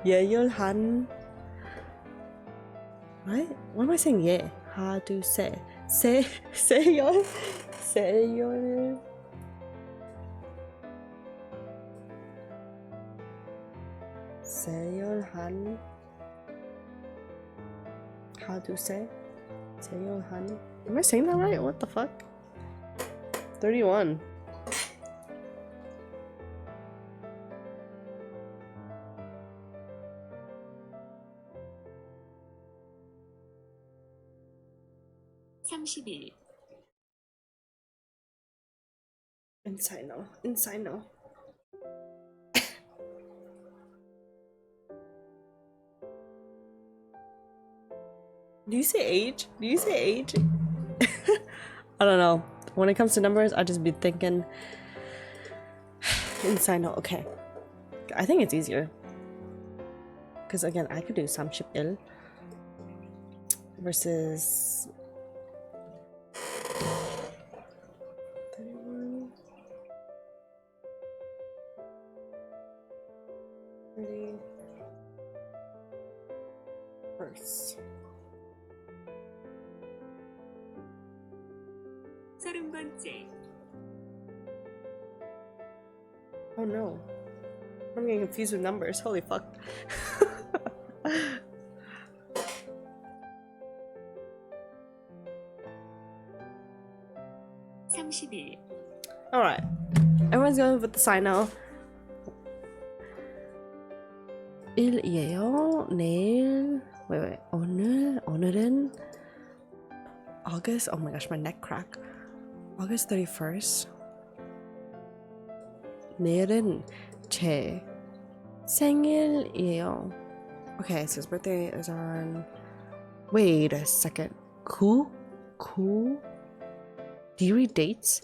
예열한. Right? What am I saying? 예. 하두 세. 세열. 세열한. 하두 세. 세열한. Am I saying that right? What the fuck? 31. Inside no. Do you say age? Do you say age? I don't know. When it comes to numbers, I just be thinking in Sino. Okay. I think it's easier. Because again, I could do Samship Il versus 31, 30, first. 30번째. Oh no. I'm getting confused with numbers. Holy fuck. 30일. Alright. Everyone's going with the sign now. 일이에요. 내일. Wait. 오늘은 August. Oh my gosh, my neck crack. August 31st. 내일은 제 생일이에요. Okay, so his birthday is on. Wait a second. Cool? Do you read dates?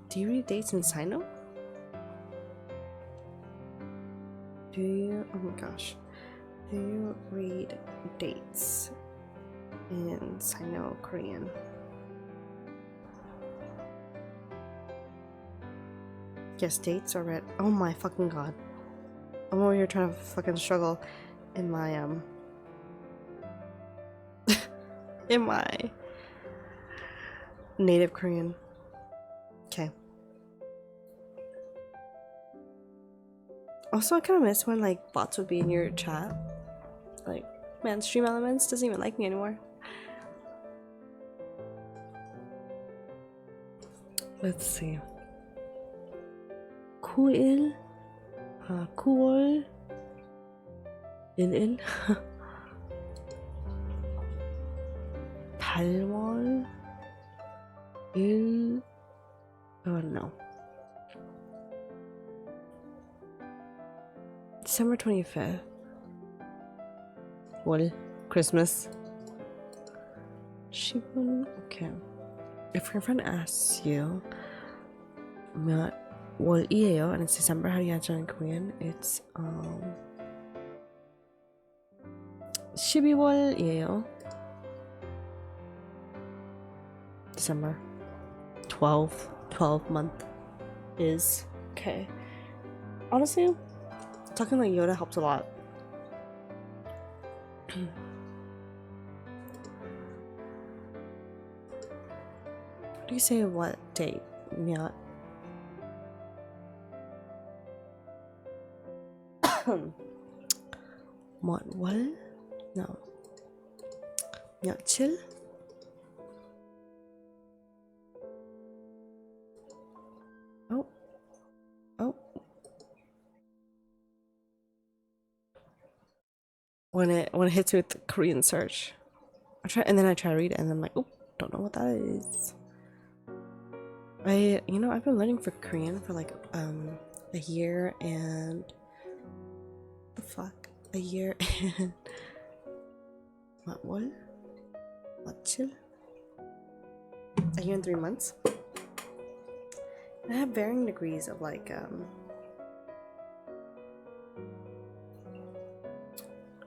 Do you read dates in Sino? Do you? Oh my gosh. Do you read dates in Sino Korean? Yes, dates are read. Oh my fucking god. I'm over here trying to fucking struggle in my in my native Korean. Okay. Also, I kind of miss when like bots would be in your chat. Like, man, Stream Elements doesn't even like me anymore. Let's see. 9일 9월 1일 8월 1 oh no December 25th 월 Christmas Shibun. Okay, if your friend asks you 몇 월이에요 and it's December, how do you answer in Korean? It's 12월이에요. December. 12 month is okay. Honestly, talking like Yoda helps a lot. How do you say what date? 몇 월? No. 며칠? Oh. When it hits me with the Korean search, I try to read it and I'm like, oh, don't know what that is. I've been learning for Korean for like a year and a year and what? 며칠? A year and 3 months. I have varying degrees of like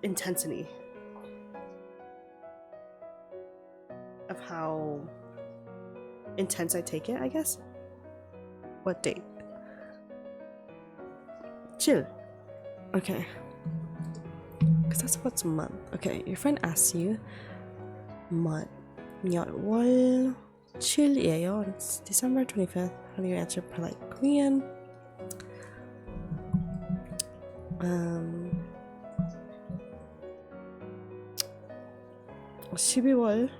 intensity of how intense I take it, I guess. What date? Chill. Okay. Because that's what's a month. Okay, your friend asks you 몇 월 7일이에요. It's December 25th. How do you answer polite Korean? 12월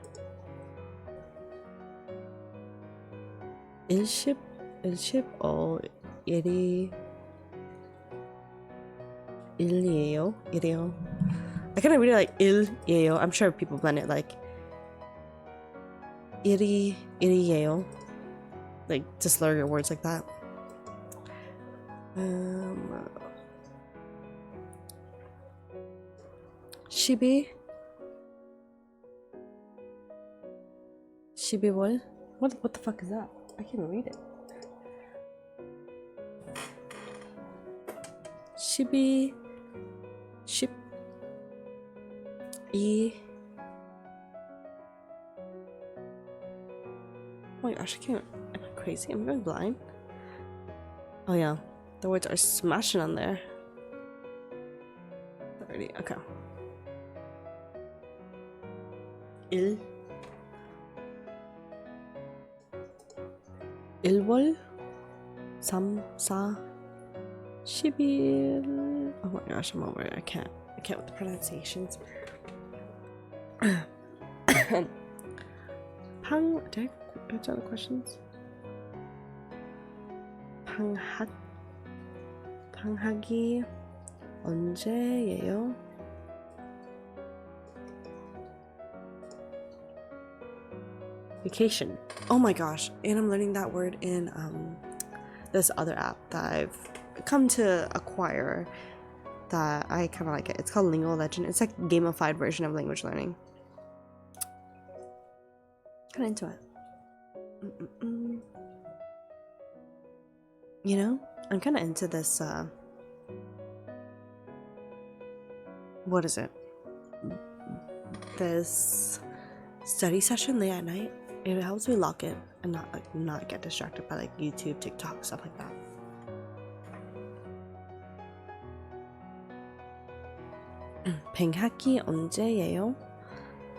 10 or 1이에요. I kind of read it like 일이에요. I'm sure people blend it like 일이에요. Like to slur your words like that. 12월? What the fuck is that? I can't read it. 12 10 2 Oh my gosh, I can't. Am I crazy? I'm going blind. Oh yeah, the words are smashing on there. 30, okay. 1 1월 3 4 11 Oh my gosh, I'm over it. I can't with the pronunciations. Pang, did I answer the questions? 방학이 언제예요? Vacation. Oh my gosh, and I'm learning that word in this other app that I've come to acquire that I kind of like it. It's called Lingo Legend. It's like a gamified version of language learning. Kind of into it. You know, I'm kind of into this what is it? This study session late at night. It helps me lock in and not get distracted by like YouTube, TikTok, stuff like that. 방학이 언제예요?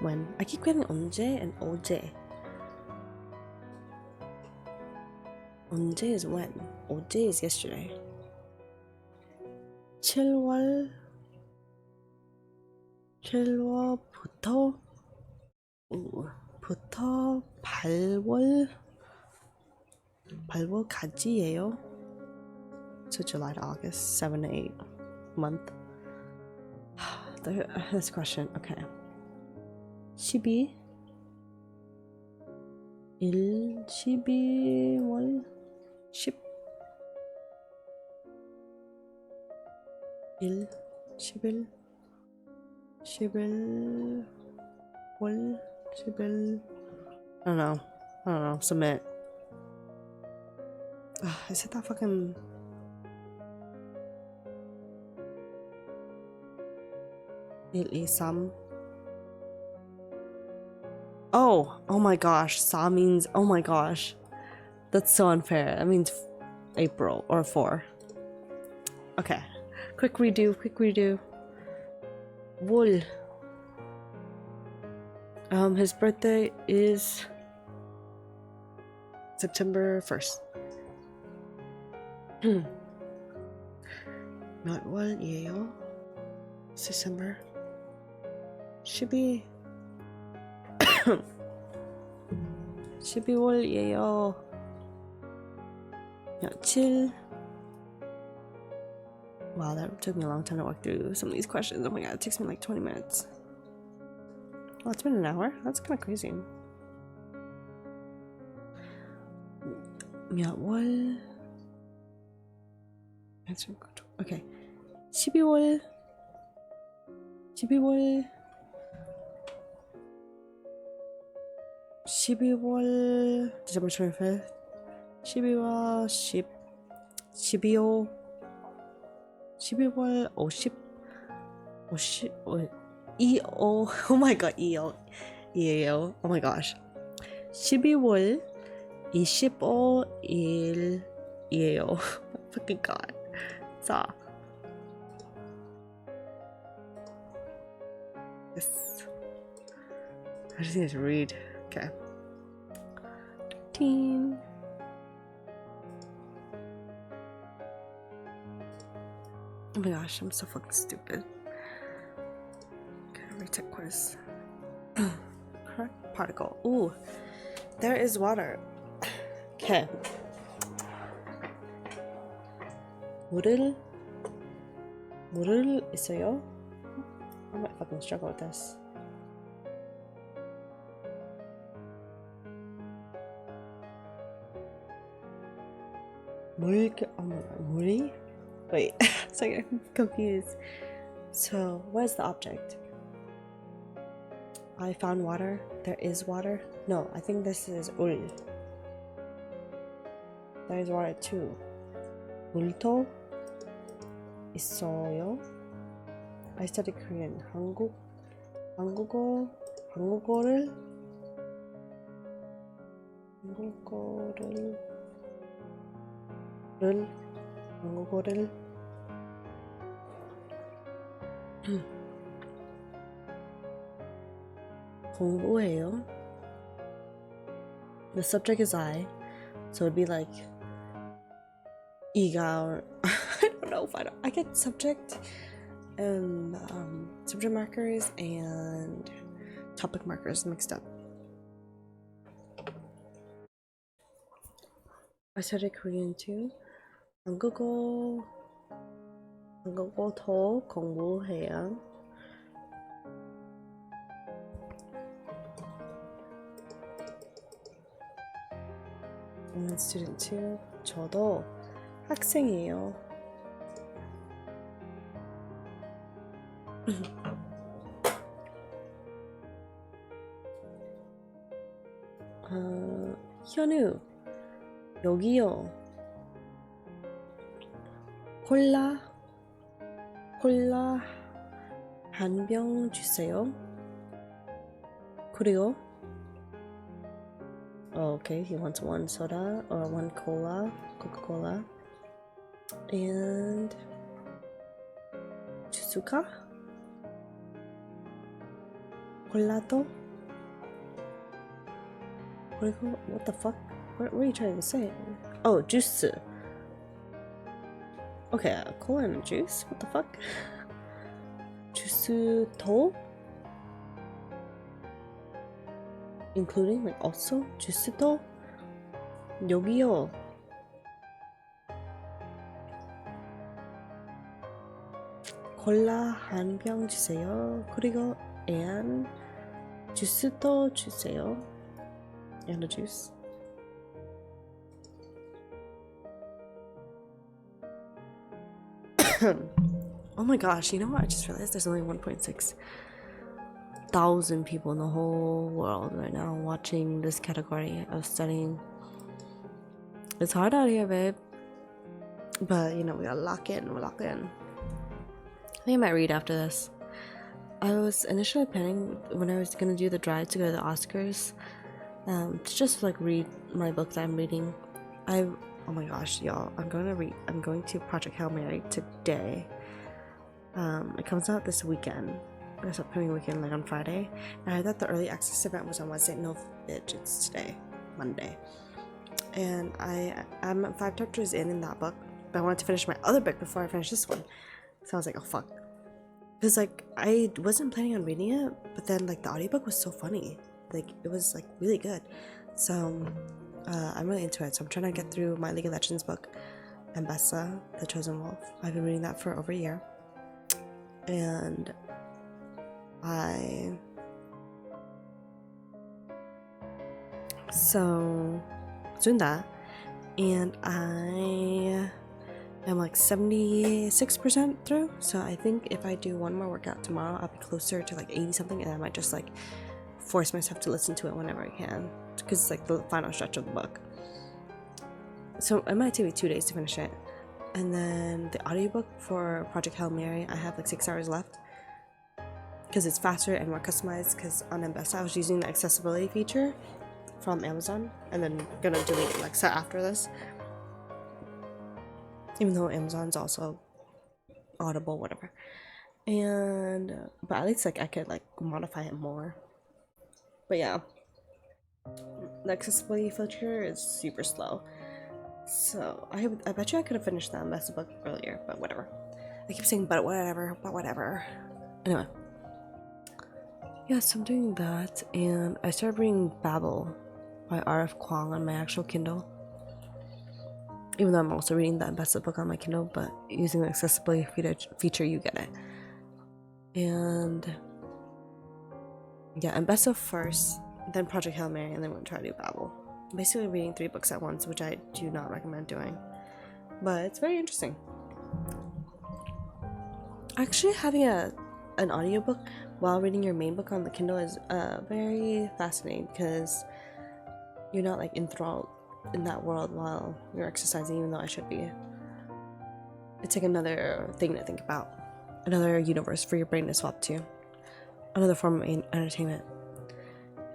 When? I keep getting 언제 and 어제. 언제 is when. 어제 is yesterday. 7월부터 8월까지예요. So July to August, 7 to 8 month. This question, okay. 12월 10 I don't know, submit. I said that fucking Sam. Oh my gosh, Sa means oh my gosh. That's so unfair. That means April or 4. Okay. Quick redo. Wool. His birthday is September 1st. Not 월이에요. December. 12월이에요. 며칠. Wow, that took me a long time to walk through some of these questions. Oh my god, it takes me like 20 minutes. Oh, it's been an hour? That's kind of crazy. 몇 월? Okay. 12월 December 25th. 12월 50 oh my god, EO. Oh my gosh. 12월 25일이에요. Fucking god. Saw. Yes. I just need to read. Okay. 13. Oh my gosh, I'm so fucking stupid. Okay, retake quiz. Correct particle. Ooh, there is water. Okay. 물을 있어요? I might fucking struggle with this. Oh my god, 물이? Wait, it's like I'm confused. So, what is the object? I found water. There is water. No, I think this is 울. There is water too. 물도 있어요. I studied Korean. 한국어를 공부해요. The subject is I, so it'd be like 이가. I don't know if I get subject and subject markers and topic markers mixed up. I studied Korean too. 한국어도 공부해요. I'm a student too. 저도 학생이에요. 현우 여기요. 콜라 한 병 주세요. 그리고 okay, he wants one soda or one cola, Coca-Cola, and 주스가 콜라도. 그리고 what the fuck? What are you trying to say? Oh, juice. Okay, cola and juice. What the fuck? 주스도, including like also 주스도 여기요. 콜라 한 병 주세요. 그리고 and 주스도 주세요. And a juice. Oh my gosh, you know what? I just realized there's only 1.6 thousand people in the whole world right now watching this category of studying. It's hard out here, babe. But you know, we gotta lock in. We'll lock in. I think I might read after this. I was initially planning when I was gonna do the drive to go to the Oscars, to just like read my book that I'm reading. Oh my gosh, y'all! I'm going to Project Hail Mary today. It comes out this weekend. This upcoming weekend, like on Friday. And I thought the early access event was on Wednesday. No, bitch, it's today, Monday. And I'm 5 chapters in that book, but I wanted to finish my other book before I finish this one. So I was like, oh fuck. Because like I wasn't planning on reading it, but then like the audiobook was so funny. Like it was like really good. So I'm really into it. So I'm trying to get through my League of Legends book, Ambessa, The Chosen Wolf. I've been reading that for over a year. And so doing that, and I am like 76% through. So I think if I do one more workout tomorrow, I'll be closer to like 80 something, and I might just like force myself to listen to it whenever I can, because it's like the final stretch of the book. So it might take me 2 days to finish it. And then the audiobook for Project Hail Mary, I have like 6 hours left, because it's faster and more customized. Because on Ambessa I was using the accessibility feature from Amazon, and then gonna delete Alexa after this, even though Amazon's also Audible, whatever. And but at least like I could like modify it more. But yeah, the accessibility feature is super slow. So I bet you I could have finished the Ambessa book earlier, but whatever. I keep saying but whatever. Anyway. Yeah, so I'm doing that, and I started reading Babel by R.F. Kuang on my actual Kindle. Even though I'm also reading the Ambessa book on my Kindle, but using the accessibility feature, you get it. And yeah, Ambessa first, then Project Hail Mary, and then we're gonna try to do Babel. I'm basically reading 3 books at once, which I do not recommend doing, but it's very interesting. Actually, having an audiobook while reading your main book on the Kindle is very fascinating because you're not like enthralled in that world while you're exercising, even though I should be. It's like another thing to think about, another universe for your brain to swap to, another form of entertainment.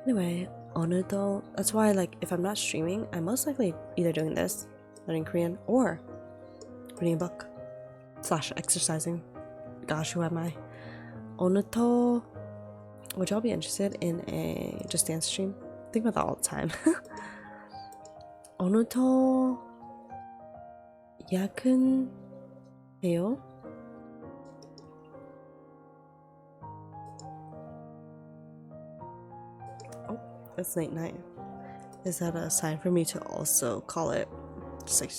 Anyway, 오늘도, that's why like if I'm not streaming, I'm most likely either doing this, learning Korean, or reading a book / exercising. Gosh, who am I? 오늘도, would y'all be interested in a Just Dance stream? Think about that all the time. 오늘도 야근해요? Oh, it's late night. Is that a sign for me to also call it just like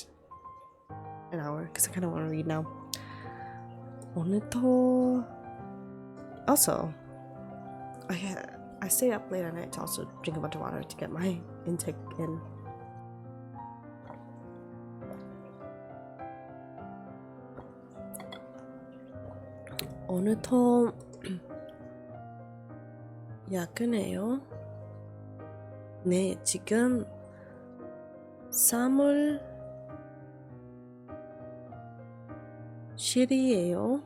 an hour? Because I kind of want to read now. 오늘도 also I stay up late at night to also drink a bunch of water to get my intake in. 오늘도 야근해요? 네, 지금 사무실이에요.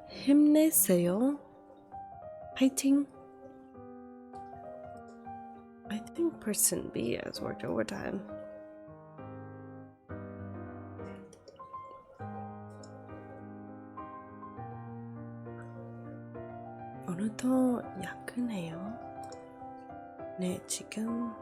힘내세요. 파이팅. I think person B has worked overtime. 오늘도 야근해요. 네, 지금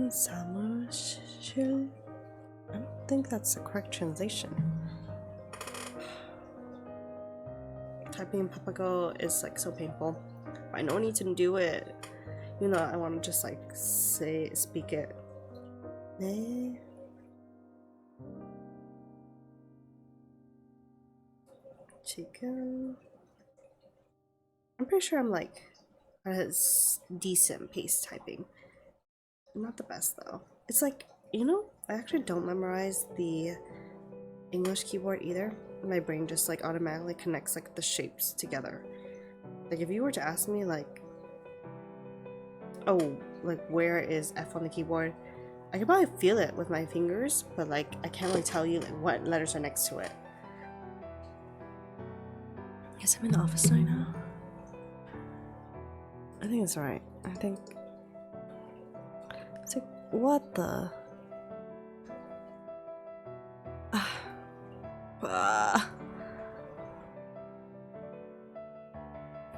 사무실. I don't think that's the correct translation. Typing in Papago is like so painful. I know I need to do it. You know, I want to just like speak it. 네. 지금. I'm pretty sure I'm like at a decent pace typing. Not the best though. It's like, you know, I actually don't memorize the English keyboard either. My brain just like automatically connects like the shapes together. Like if you were to ask me like, oh, like where is F on the keyboard? I could probably feel it with my fingers, but like I can't really tell you like what letters are next to it. Yes, I'm in the office right now. I think it's alright. I think it's like, what the?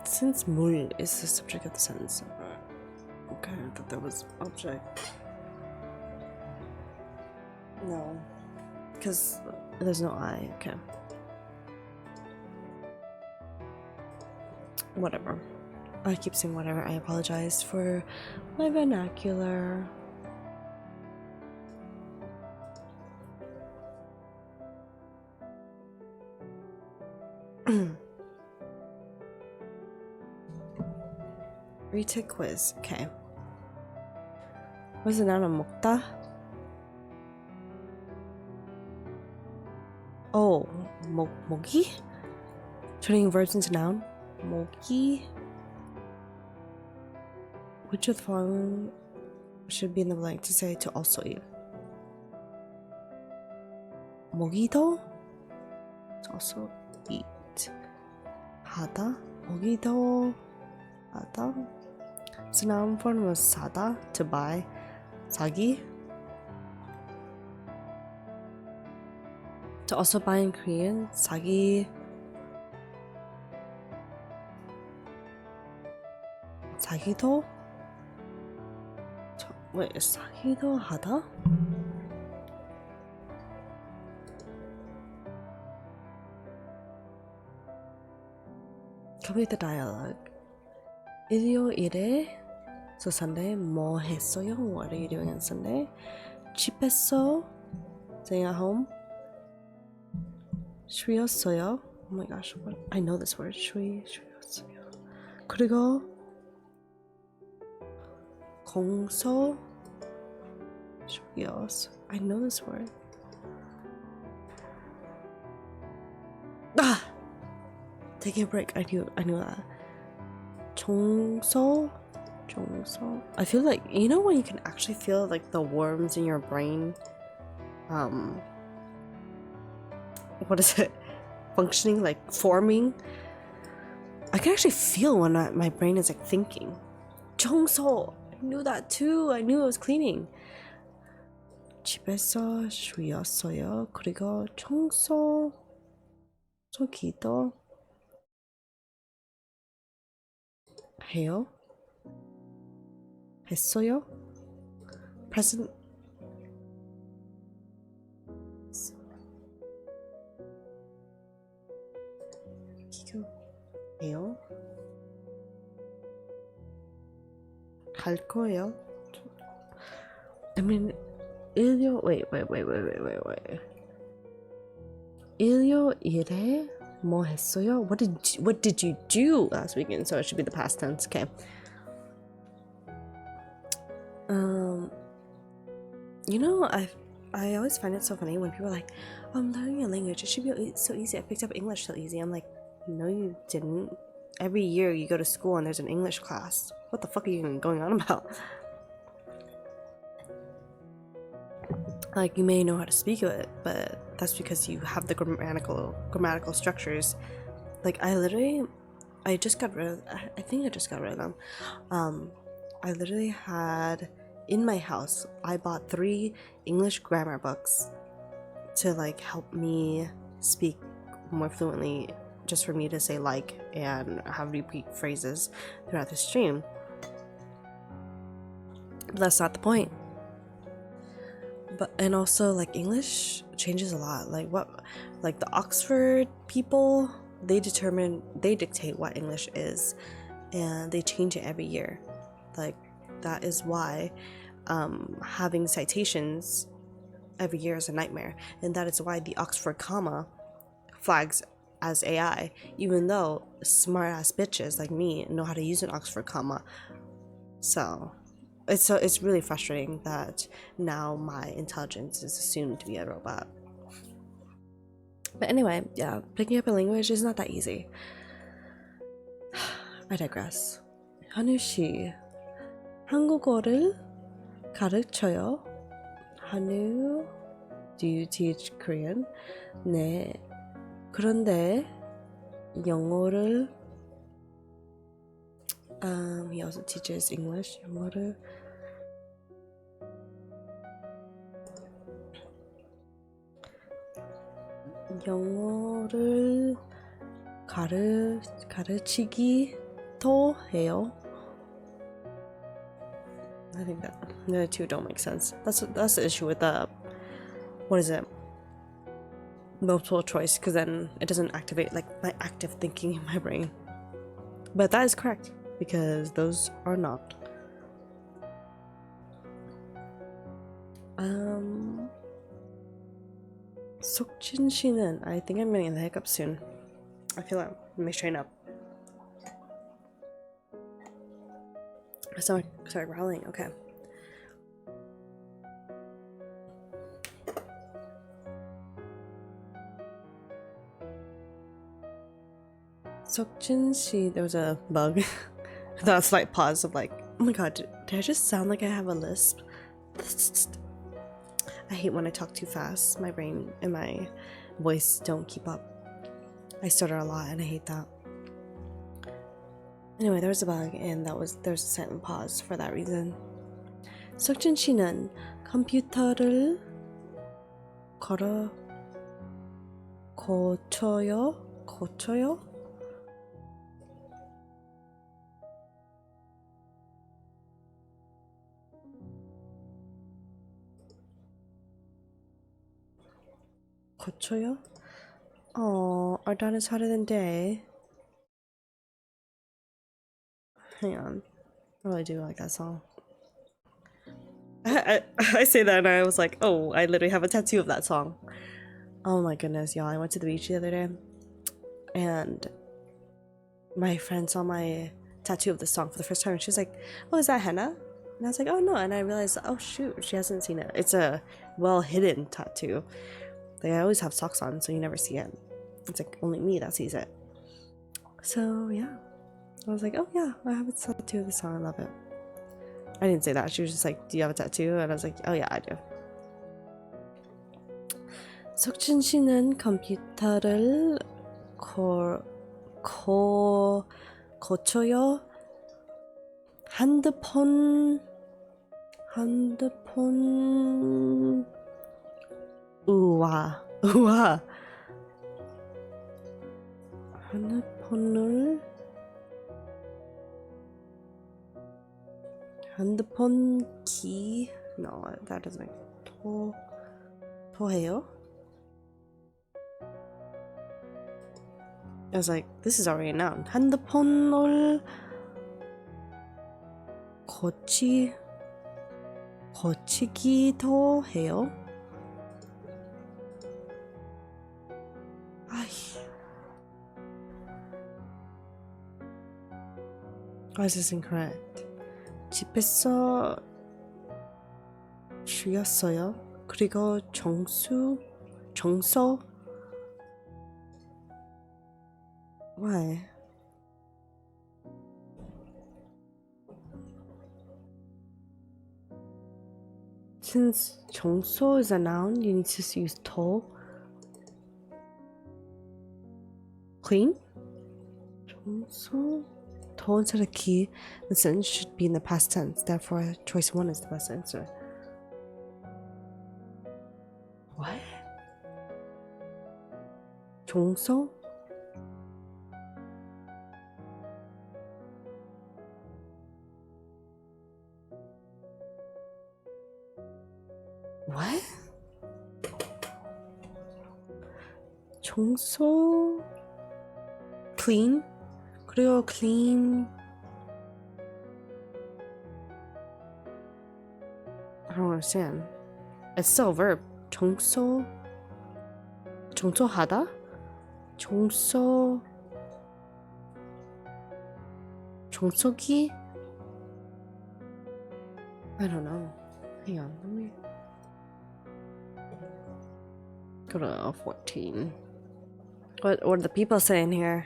Since 물 is the subject of the sentence, okay, I thought that was object. No, because there's no I. Okay, whatever. I keep saying whatever. I apologize for my vernacular. Retake quiz. Okay. Was it 나는 먹다? Oh, 먹이? Turning verbs into noun. 먹이. Which of the following should be in the blank to say to also eat? 먹이도? To also eat. 하다? 먹이도 하다? So noun form was 사다, to buy. 사기. To also buy in Korean, 사기. 사기도? Wait, is 사기도 하다? Complete the dialogue. 일요일에, so Sunday, 뭐 했어요? What are you doing on Sunday? 집에서 staying at home. 쉬었어요. Oh my gosh, what? I know this word. 쉬었어요. 그리고 공소 쉬었어. I know this word. Ah! Taking a break. I knew that. 종소. I feel like, you know when you can actually feel like the worms in your brain, what is it? Functioning, like forming. I can actually feel when my brain is like thinking. 종소. I knew that too. I knew it was cleaning. 집에서 쉬었어요. 그리고 청소기도 해요. 했어요. Present. 해요. 할 거예요. I mean, wait. 일요일에 뭐 했어요? What did you do last weekend? So it should be the past tense. Okay. You know, I always find it so funny when people are like, I'm learning a language. It should be so easy. I picked up English so easy. I'm like, no, you didn't. Every year you go to school and there's an English class. What the fuck are you even going on about? Like, you may know how to speak it, but that's because you have the grammatical structures. Like, I just got rid of, I think I just got rid of them. I literally had, in my house, I bought 3 English grammar books to like help me speak more fluently, just for me to say like and have repeat phrases throughout the stream. But that's not the point. But and also like English changes a lot. Like the Oxford people, they dictate what English is, and they change it every year. Like that is why having citations every year is a nightmare, and that is why the Oxford comma flags as AI, even though smart ass bitches like me know how to use an Oxford comma. So it's really frustrating that now my intelligence is assumed to be a robot. But anyway, yeah, picking up a language is not that easy. I digress. 한유 씨, 한국어를 가르쳐요? 한유, do you teach Korean? 네. 그런데 영어를 he also teaches English. 영어를 가르치기도 해요. I think that the two don't make sense. That's the issue with the, what is it, multiple choice, because then it doesn't activate like my active thinking in my brain. But that is correct, because those are not. Sokjin Shinen. I think I'm getting the hiccup soon. I feel like I may strain up. I start growling. Okay. Sokjin Shi. There was a bug. That slight pause of like, oh my god, did I just sound like I have a lisp? I hate when I talk too fast. My brain and my voice don't keep up. I stutter a lot and I hate that. Anyway, there was a bug and there's a silent pause for that reason. 석준 씨는 컴퓨터를 고쳐요? 고쳐요? Oh, our dad is hotter than day. Hang on. I really do like that song. I say that and I was like, oh, I literally have a tattoo of that song. Oh my goodness, y'all. I went to the beach the other day and my friend saw my tattoo of the song for the first time and she was like, oh, is that henna? And I was like, oh no. And I realized, oh shoot, she hasn't seen it. It's a well hidden tattoo. Like I always have socks on, so you never see it. It's like only me that sees it. So yeah. I was like, oh yeah, I have a tattoo of the song. I love it. I didn't say that. She was just like, do you have a tattoo? And I was like, oh yeah, I do. 석준 씨는 컴퓨터를 고쳐요? 핸드폰 우와 핸드폰 키 no that doesn't make 토해요? I was like, this is already a noun. 핸드폰을 고치기도 해요? 아이. Why is this incorrect? 집에서 쉬었어요. 그리고 정서? Why? Since 정서 is a noun, you need to use 더. Clean? 정서? 더 instead of 키. The sentence should be in the past tense. Therefore, choice 1 is the best answer. What? 정서? What? 정서? Clean? 그리고 clean. I don't understand. It's still a verb. 청소하다? 청소기? I don't know. Hang on, let me go to 14. What are the people saying here?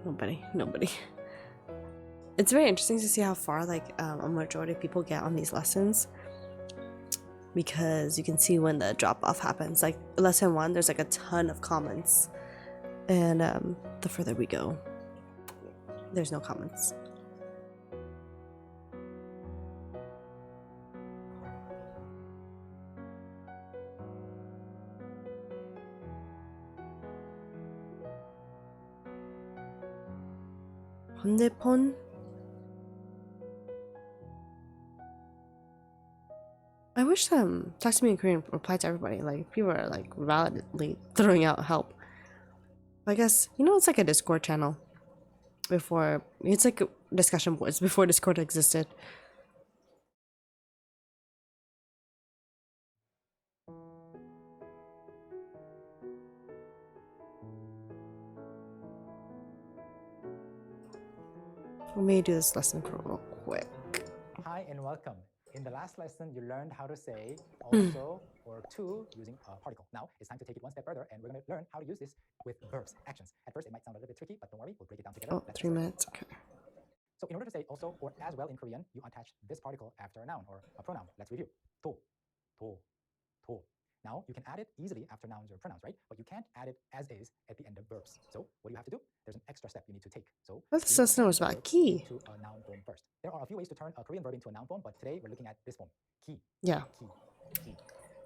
Okay, nobody. It's very interesting to see how far like a majority of people get on these lessons, because you can see when the drop off happens. Like lesson 1, there's like a ton of comments, and the further we go, there's no comments. 핸드폰? I wish Talk to Me in Korean replied to everybody. Like people are like validly throwing out help. I guess it's like a Discord channel. It's like discussion boards before Discord existed. Let me do this lesson real quick. Hi and welcome. In the last lesson, you learned how to say also or to using a particle. Now it's time to take it one step further, and we're going to learn how to use this with verbs, actions. At first, it might sound a little bit tricky, but don't worry, we'll break it down together. Oh, 3 minutes. Okay. So in order to say also or as well in Korean, you attach this particle after a noun or a pronoun. Let's review. 도, 도, 도. Now you can add it easily after nouns or pronouns, right? But you can't add it as is at the end of verbs. So what do you have to do? There's an extra step you need to take. So This lesson was about ki. To a noun form first. There are a few ways to turn a Korean verb into a noun form, but today we're looking at this form, ki. Yeah. Ki.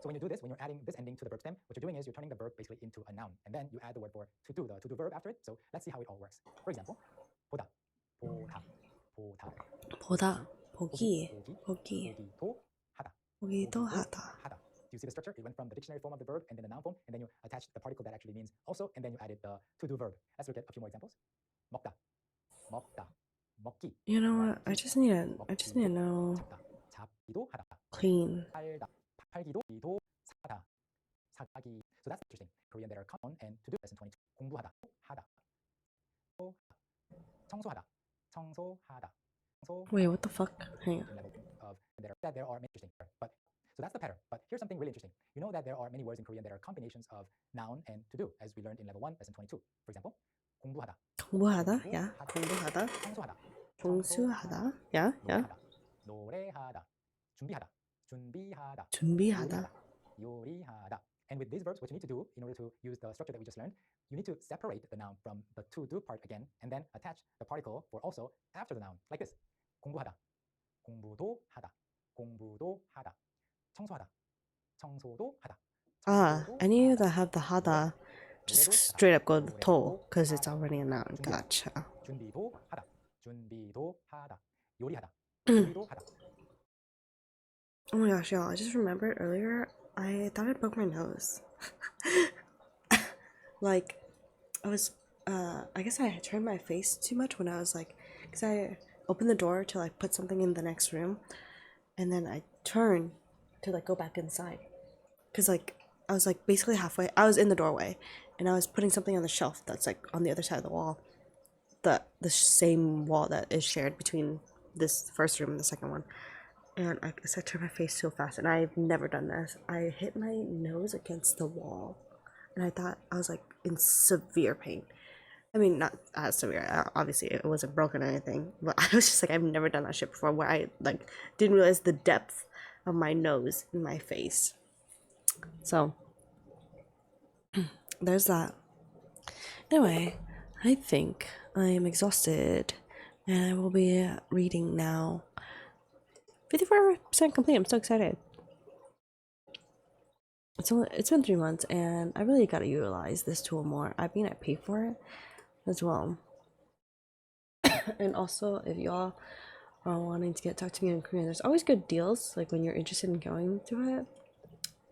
So when you do this, when you're adding this ending to the verb stem, what you're doing is you're turning the verb basically into a noun, and then you add the word for to do, the to do verb after it. So let's see how it all works. For example, 보다, 보다, 보다. 보다, 보기, 보기도 하다. 보기도 하다. 하다. Do you see the structure? It went from the dictionary form of the verb and then the noun form, and then you attached the particle that actually means also, and then you added the to-do verb. Let's look at a few more examples. 먹다, 먹다, 먹기. You know what? I 먹기, just need to know 잡다, 잡기도 하다. clean. 팔다, 팔기도 사다, 사기. So that's interesting. Korean that are common and to do. Lesson 22. 공부하다, 하다. 청소하다, 청소하다. Wait, what the fuck? Hang on. Level of that there are many interesting. But so that's the pattern. But here's something really interesting. You know that there are many words in Korean that are combinations of noun and to do, as we learned in level 1, lesson 22. For example, 공부하다, 공부하다? Yeah. 공부하다. 청소하다, 청소하다. Yeah. Yeah. 노래하다, 준비하다, 준비하다, 준비하다. 요리하다. And with these verbs, what you need to do in order to use the structure that we just learned, you need to separate the noun from the to do part again, and then attach the particle for also after the noun, like this. 공부하다, 공부도 하다, 공부도 하다. 청소하다, 청소도 하다. Ah, any of that have the hada, just straight up go to the to, because it's already a noun. Gotcha. 준비도 하다, 준비도 하다. 요리하다, 요리도 하다. Oh my gosh, y'all, I just remembered earlier, I thought I broke my nose. Like, I guess I turned my face too much when I was like, because I opened the door to like put something in the next room, and then I turned to like go back inside. Because like, I was like basically halfway, I was in the doorway, and I was putting something on the shelf that's like on the other side of the wall. The same wall that is shared between this first room and the second one. And I guess I turned my face so fast, and I've never done this. I hit my nose against the wall, and I thought I was like in severe pain. I mean, not as severe. Obviously, it wasn't broken or anything, but I was just like, I've never done that shit before, where I like didn't realize the depth of my nose in my face. So there's that. Anyway, I think I am exhausted, and I will be reading now. 54% complete. I'm so excited. It's been 3 months, and I really gotta utilize this tool more. I mean, I pay for it as well. And also, if y'all are wanting to talk to me in Korean, there's always good deals. Like when you're interested in going to it.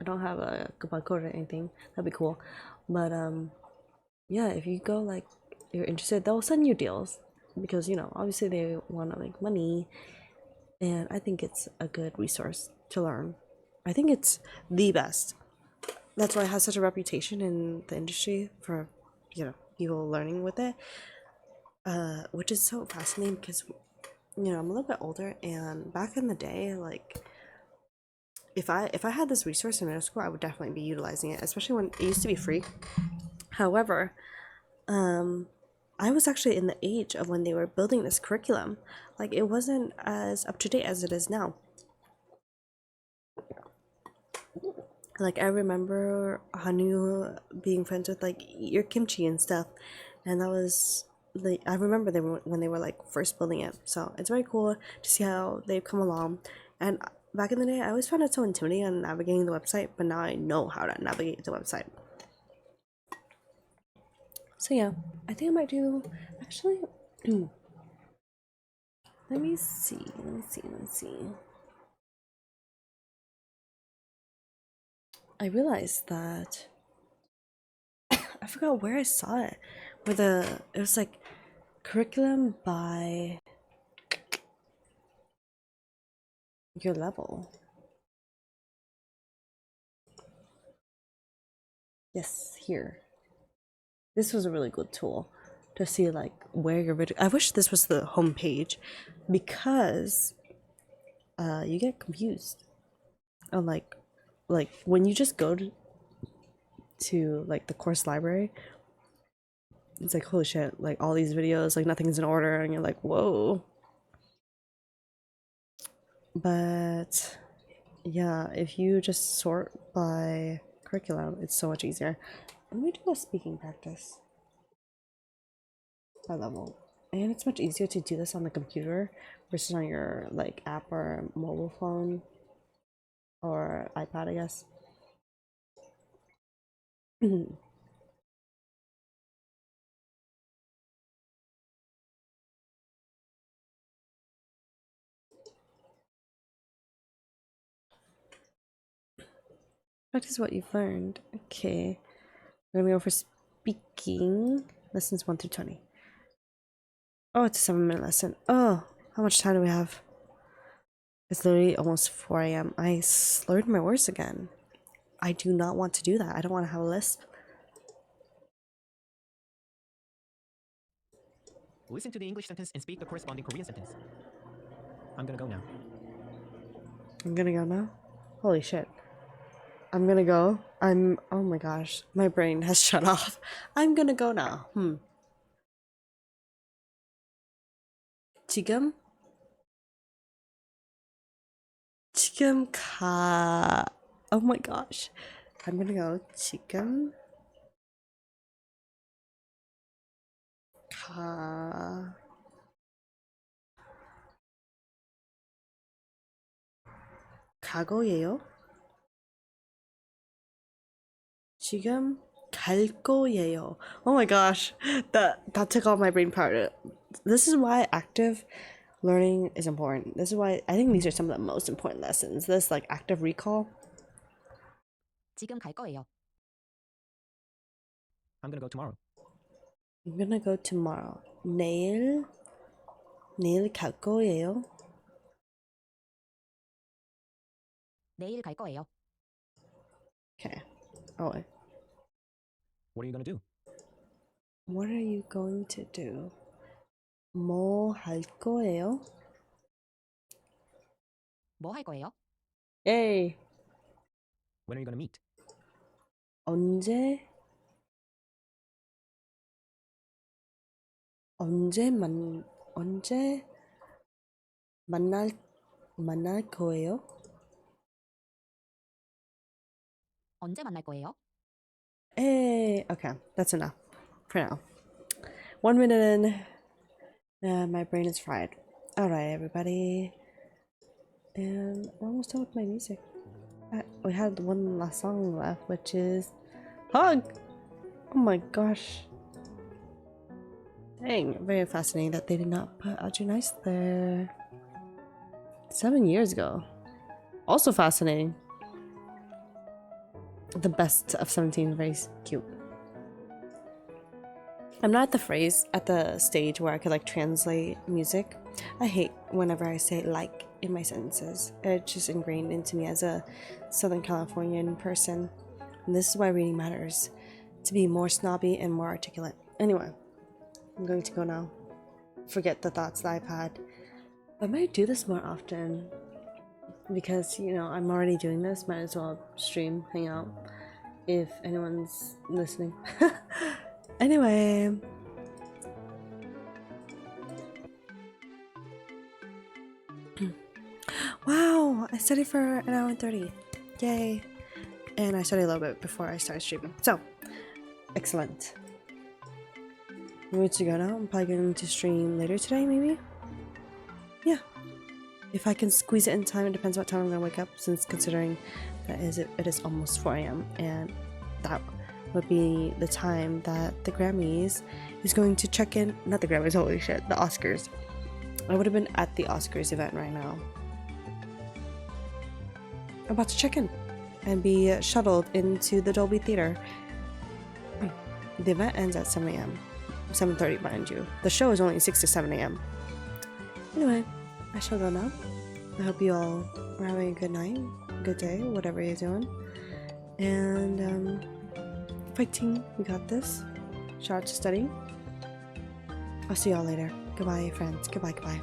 I don't have a coupon code or anything. That'd be cool. But yeah, if you go like you're interested, they'll send you deals because obviously they want to make money. And I think it's a good resource to learn. I think it's the best. That's why it has such a reputation in the industry for, people learning with it. Which is so fascinating because, I'm a little bit older, and back in the day, like, if I had this resource in middle school, I would definitely be utilizing it, especially when it used to be free. However, I was actually in the age of when they were building this curriculum. Like, it wasn't as up to date as it is now. Like, I remember Hanu being friends with like your kimchi and stuff, and that was like, I remember them when they were like first building it. So it's very cool to see how they've come along. And back in the day, I always found it so intimidating on navigating the website, but now I know how to navigate the website. So yeah, I think I might do, actually, let me see. I realized that, I forgot where I saw it, where it was like curriculum by your level. Yes, here. This was a really good tool to see like where your video. I wish this was the home page, because you get confused. And like when you just go to like the course library, it's like, holy shit, like all these videos, like nothing's in order, and you're like, whoa. But yeah, if you just sort by curriculum, it's so much easier. Let me do a speaking practice by level, and it's much easier to do this on the computer versus on your like app or mobile phone or iPad, I guess. Practice what you've learned. Okay. We're gonna go for speaking. Lessons 1 through 20. Oh, it's a 7-minute lesson. Oh, how much time do we have? It's literally almost 4 a.m. I slurred my words again. I do not want to do that. I don't want to have a lisp. Listen to the English sentence and speak the corresponding Korean sentence. I'm gonna go now. I'm gonna go now? Holy shit. I'm gonna go. Oh my gosh. My brain has shut off. I'm gonna go now. 지금 oh my gosh. I'm gonna go 지금 가거예요? 지금 갈 거예요. Oh my gosh. That took all my brain power. This is why active learning is important. This is why I think these are some of the most important lessons. This like active recall. 지금 갈 거예요. I'm gonna go tomorrow. I'm gonna go tomorrow. 내일 갈 거예요. 내일 갈 거예요. Okay. Oh wait. What are you gonna do? What are you going to do? 뭐 할 거예요? 뭐 할 거예요? Yay. When are you gonna meet? 언제 만날 거예요? 언제 만날 거예요? Hey, okay, that's enough for now. 1 minute in, my brain is fried. All right, everybody, and we're almost done with my music. We had one last song left, which is "Hug." Oh my gosh! Dang, very fascinating that they did not put Audrey Nice there. 7 years ago. Also fascinating. The best of 17, very cute. I'm not at the stage where I could like translate music. I hate whenever I say like in my sentences. It's just ingrained into me as a Southern Californian person. And this is why reading matters. To be more snobby and more articulate. Anyway, I'm going to go now. Forget the thoughts that I've had. I might do this more often. Because, you know, I'm already doing this. Might as well stream, hang out. If anyone's listening. Anyway. Wow, I studied for an hour and 30. Yay. And I studied a little bit before I started streaming. So, excellent. I'm ready to go now. I'm probably going to stream later today, maybe? Yeah. If I can squeeze it in time, it depends what time I'm going to wake up, since considering that it is almost 4 a.m. and that would be the time that the Grammys is going to check in. Not the Grammys, holy shit, the Oscars. I would have been at the Oscars event right now. I'm about to check in and be shuttled into the Dolby Theater. The event ends at 7 a.m. 7:30, mind you. The show is only 6 to 7 a.m. Anyway, I shall go now. I hope you all are having a good night, good day, whatever you're doing. And fighting, we got this. Shout out to studying. I'll see y'all later. Goodbye, friends. Goodbye, goodbye.